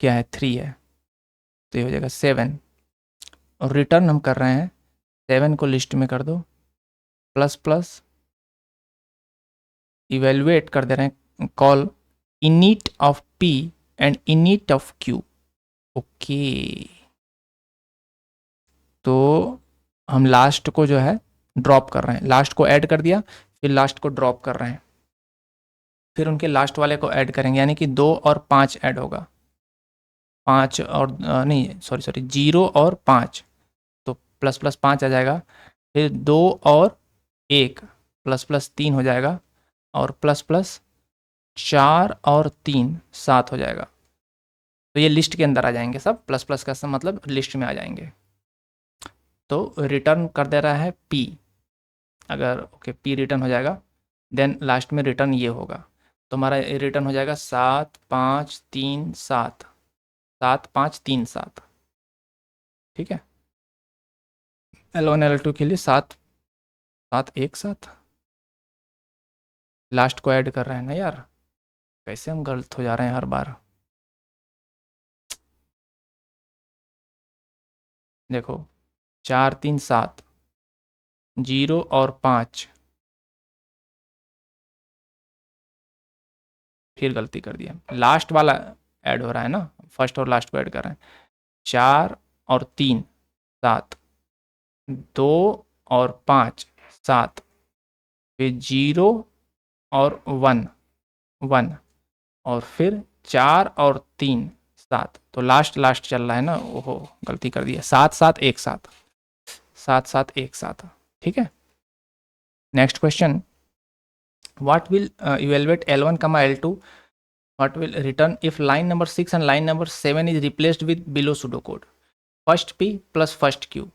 क्या है 3 है, तो ये हो जाएगा 7, और रिटर्न हम कर रहे हैं 7 को लिस्ट में कर दो, प्लस प्लस इवेलुएट कर दे रहे हैं, call init of P and init of Q. Okay, तो हम लास्ट को जो है ड्रॉप कर रहे हैं, लास्ट को ऐड कर दिया, फिर लास्ट को ड्रॉप कर रहे हैं, फिर उनके लास्ट वाले को ऐड करेंगे, यानी कि 2 और 5 ऐड होगा, 5 और नहीं सॉरी 0 और 5, तो प्लस प्लस 5 आ जाएगा, फिर 2 और 1 प्लस प्लस 3 हो जाएगा, और प्लस प्लस 4 और 3 7 हो जाएगा। तो ये लिस्ट के अंदर आ जाएंगे सब, प्लस प्लस का सब मतलब लिस्ट में आ जाएंगे। तो रिटर्न कर दे रहा है पी, अगर ओके पी रिटर्न हो जाएगा, देन लास्ट में रिटर्न ये होगा, तो हमारा रिटर्न हो जाएगा 7 5 3 7, 7 5 3 7। ठीक है, L1 L2 के लिए 7 7 1 7, लास्ट को ऐड कर रहे हैं ना यार, कैसे हम गलत हो जा रहे हैं हर बार। देखो 4 3 7, 0 और 5, फिर गलती कर दिया, लास्ट वाला ऐड हो रहा है ना, फर्स्ट और लास्ट को ऐड कर रहे हैं, 4 और 3 7, 2 और 5 7, फिर 0 और 1 1, और फिर 4 और 3 7, तो लास्ट लास्ट चल रहा है ना, ओहो गलती कर दिया, 7 7 1 7, 7 7 1 7। ठीक है, next question, what will evaluate L1 comma L2, what will return if line number 6 and line number 7 is replaced with below pseudocode, first P plus first Q,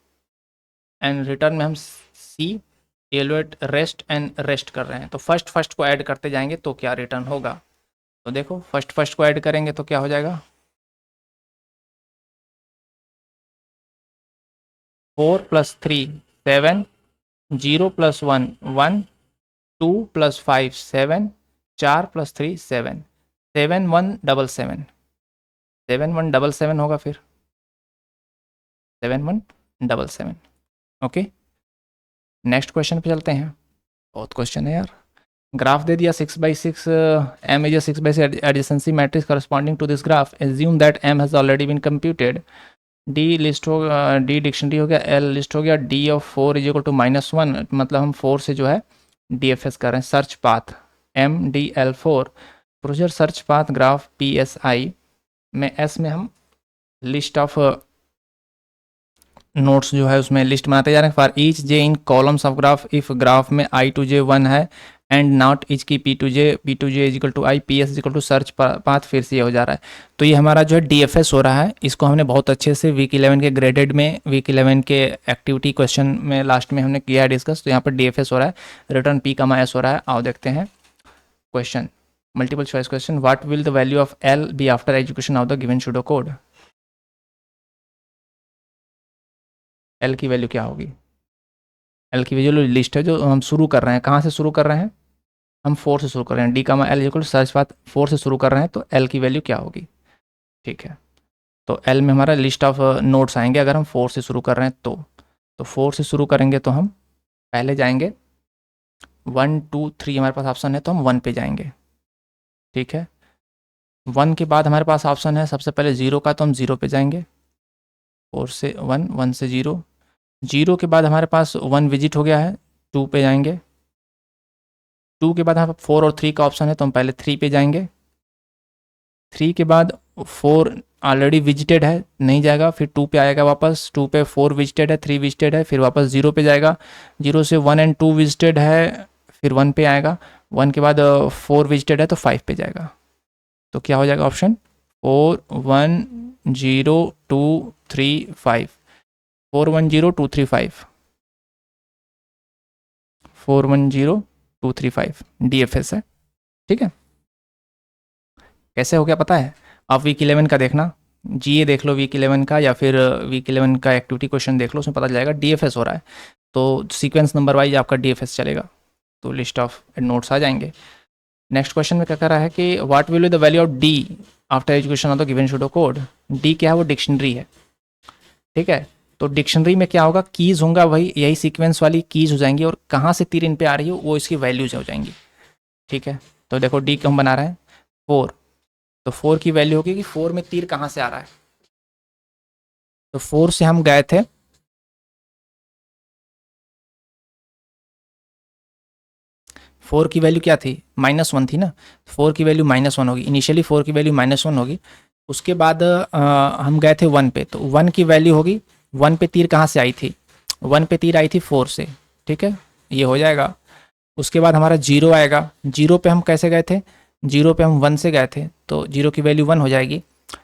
and return में हम C evaluate rest and rest कर रहे हैं, तो first first को add करते जाएंगे तो क्या रिटर्न होगा। तो देखो फर्स्ट फर्स्ट को ऐड करेंगे तो क्या हो जाएगा, 4 + 3 7, 0 + 1 1, 2 + 5 7, 4 + 3 7, 7 1 7 7, 7 1 7 7 होगा, फिर 7 1 7 7। ओके, नेक्स्ट क्वेश्चन पे चलते हैं, बहुत क्वेश्चन है यार। ग्राफ दे दिया 6/6, M is a 6/6 adjacency matrix corresponding to this graph, assume that M has already been computed, D list हो, D डिक्शनरी हो गया, L लिस्ट हो गया, D of 4 is equal to -1, मतलब हम 4 से जो है DFS कर रहे हैं, search path MDL4, procedure search path graph PSI में S में हम लिस्ट ऑफ नोट्स जो है उसमें लिस्ट बनाते जा रहे हैं, for each J in columns of graph, if graph में I to J 1 है एंड नॉट इच की P to J is equal to I, PS is equal to search path, फिर से ये हो जा रहा है। तो ये हमारा जो है DFS हो रहा है, इसको हमने बहुत अच्छे से वीक 11 के ग्रेडेड में, वीक 11 के एक्टिविटी क्वेश्चन में लास्ट में हमने किया है डिस्कस। तो यहाँ पर DFS हो रहा है, रिटर्न P, S हो रहा है। आओ देखते हैं question, multiple choice question, what will the value of L be after education of the given pseudo code. L की वैल्यू क्या होगी, L की वैल्यू लिस्ट है जो हम शुरू कर रहे हैं, कहाँ से शुरू कर रहे हैं, हम 4 से शुरू कर रहे हैं, D, L equal search path 4 से शुरू कर रहे हैं, तो L की वैल्यू क्या होगी। ठीक है, तो L में हमारा लिस्ट ऑफ नोट्स आएंगे अगर हम 4 से शुरू कर रहे हैं तो 4 से शुरू करेंगे तो हम पहले जाएंगे 1 2 3, हमारे पास ऑप्शन है तो हम 1 पे जाएंगे। ठीक है, 1 के बाद हमारे पास ऑप्शन है सबसे पहले 0 का, तो हम 0 पे जाएंगे, 4 से 1, 1 से 0, 0 के बाद हमारे पास 1 विजिट हो गया है, 2 पे जाएंगे, 2 के बाद हमारे पास 4 और 3 का ऑप्शन है तो हम पहले 3 पे जाएंगे, 3 के बाद 4 ऑलरेडी विजिटेड है नहीं जाएगा, फिर 2 पे आएगा वापस, 2 पे 4 विजिटेड है, 3 विजिटेड है, फिर वापस 0 पे जाएगा, 0 से 1 एंड 2 विजिटेड है, फिर 1 पे आएगा, 1 के बाद 4 विजिटेड है तो 5 पे जाएगा। तो क्या हो जाएगा ऑप्शन 4 1 0 2 3 5, 4 1 0 2 3 5, 4 1 0 2 3 5 DFS है। ठीक है, कैसे हो गया पता है, आप वीक 11 का देखना, GA देख लो वीक 11 का, या फिर वीक 11 का एक्टिविटी क्वेश्चन देख लो, उसमें पता चलेगा DFS हो रहा है, तो सीक्वेंस नंबर वाइज आपका DFS चलेगा, तो लिस्ट ऑफ नोट्स आ जाएंगे। नेक्स्ट क्वेश्चन में क्या कर रहा है कि what will be the value of D after education of the given pseudo code. D क्या है, वो डिक्शनरी है। ठीक है, तो डिक्शनरी में क्या होगा, कीज़ होगा वही, यही सीक्वेंस वाली कीज़ हो जाएंगी, और कहाँ से तीर इन पे आ रही हो वो इसकी वैल्यूज हो जाएंगी। ठीक है, तो देखो डी हम बना रहे हैं 4, तो 4 की वैल्यू होगी कि 4 में तीर कहाँ से आ रहा है। तो 4 से हम गए थे 4 की वैल्यू क्या थी, -1 थी ना, 4 की वैल्यू -1 होगी, इनिशियली 4 की वैल्यू -1 होगी। उसके बाद हम गए थे 1 पे, तो 1 की वैल्यू होगी, 1 पे तीर कहाँ से आई थी, 1 पे तीर आई थी 4 से। ठीक है, ये हो जाएगा। उसके बाद हमारा 0 आएगा, 0 पे हम कैसे गए थे, 0 पे हम 1 से गए थे, तो 0 की वैल्यू 1 हो जाएगी।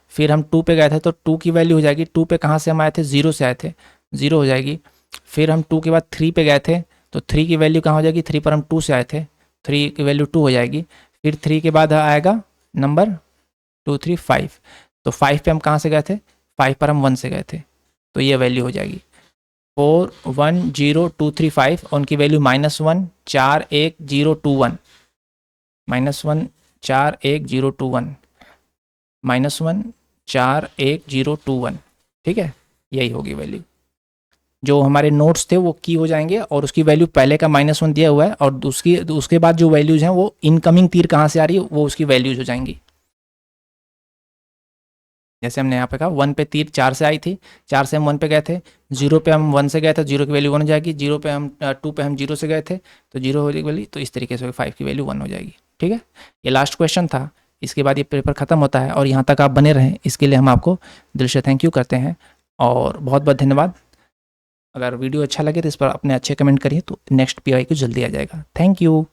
फिर हम 2 पे गए थे, तो 2 की वैल्यू हो जाएगी, 2 पे कहाँ से हम आए थे, 0 से आए थे, 0 हो जाएगी। फिर हम 2 के बाद 3 पे गए थे, तो 3 की वैल्यू कहाँ हो जाएगी, 3 पर हम 2 से आए थे, 3 की वैल्यू 2 हो जाएगी। फिर 3 के बाद आएगा नंबर 2 3 5, तो 5 पे हम कहाँ से गए थे, 5 पर हम 1 से गए थे, तो ये वैल्यू हो जाएगी 4 1 0 2 3 5, और उनकी वैल्यू -1 4 1 0 2 1, -1 4 1 0 2 1, -1 4 1 0 2 1। ठीक है, यही होगी वैल्यू। जो हमारे नोट्स थे वो की हो जाएंगे, और उसकी वैल्यू पहले का -1 दिया हुआ है, और उसके बाद जो वैल्यूज हैं वो इनकमिंग तीर कहाँ से आ रही है वो उसकी वैल्यूज हो जाएंगी। जैसे हमने यहाँ पे कहा 1 पे तीर 4 से आई थी, 4 से हम 1 पे गए थे, 0 पे हम 1 से गए थे, 0 की वैल्यू 1 हो जाएगी, 0 पे हम 2 पे हम 0 से गए थे, तो 0 हो जाएगी वैल्यू, तो इस तरीके से 5 की वैल्यू 1 हो जाएगी। ठीक है, ये लास्ट क्वेश्चन था, इसके बाद ये पेपर खत्म होता है, और यहाँ तक आप बने रहें इसके लिए हम आपको दिल से थैंक यू करते हैं, और बहुत बहुत धन्यवाद। अगर वीडियो अच्छा लगे तो इस पर अपने अच्छे कमेंट करिए, तो नेक्स्ट PYQ जल्दी आ जाएगा। Thank you.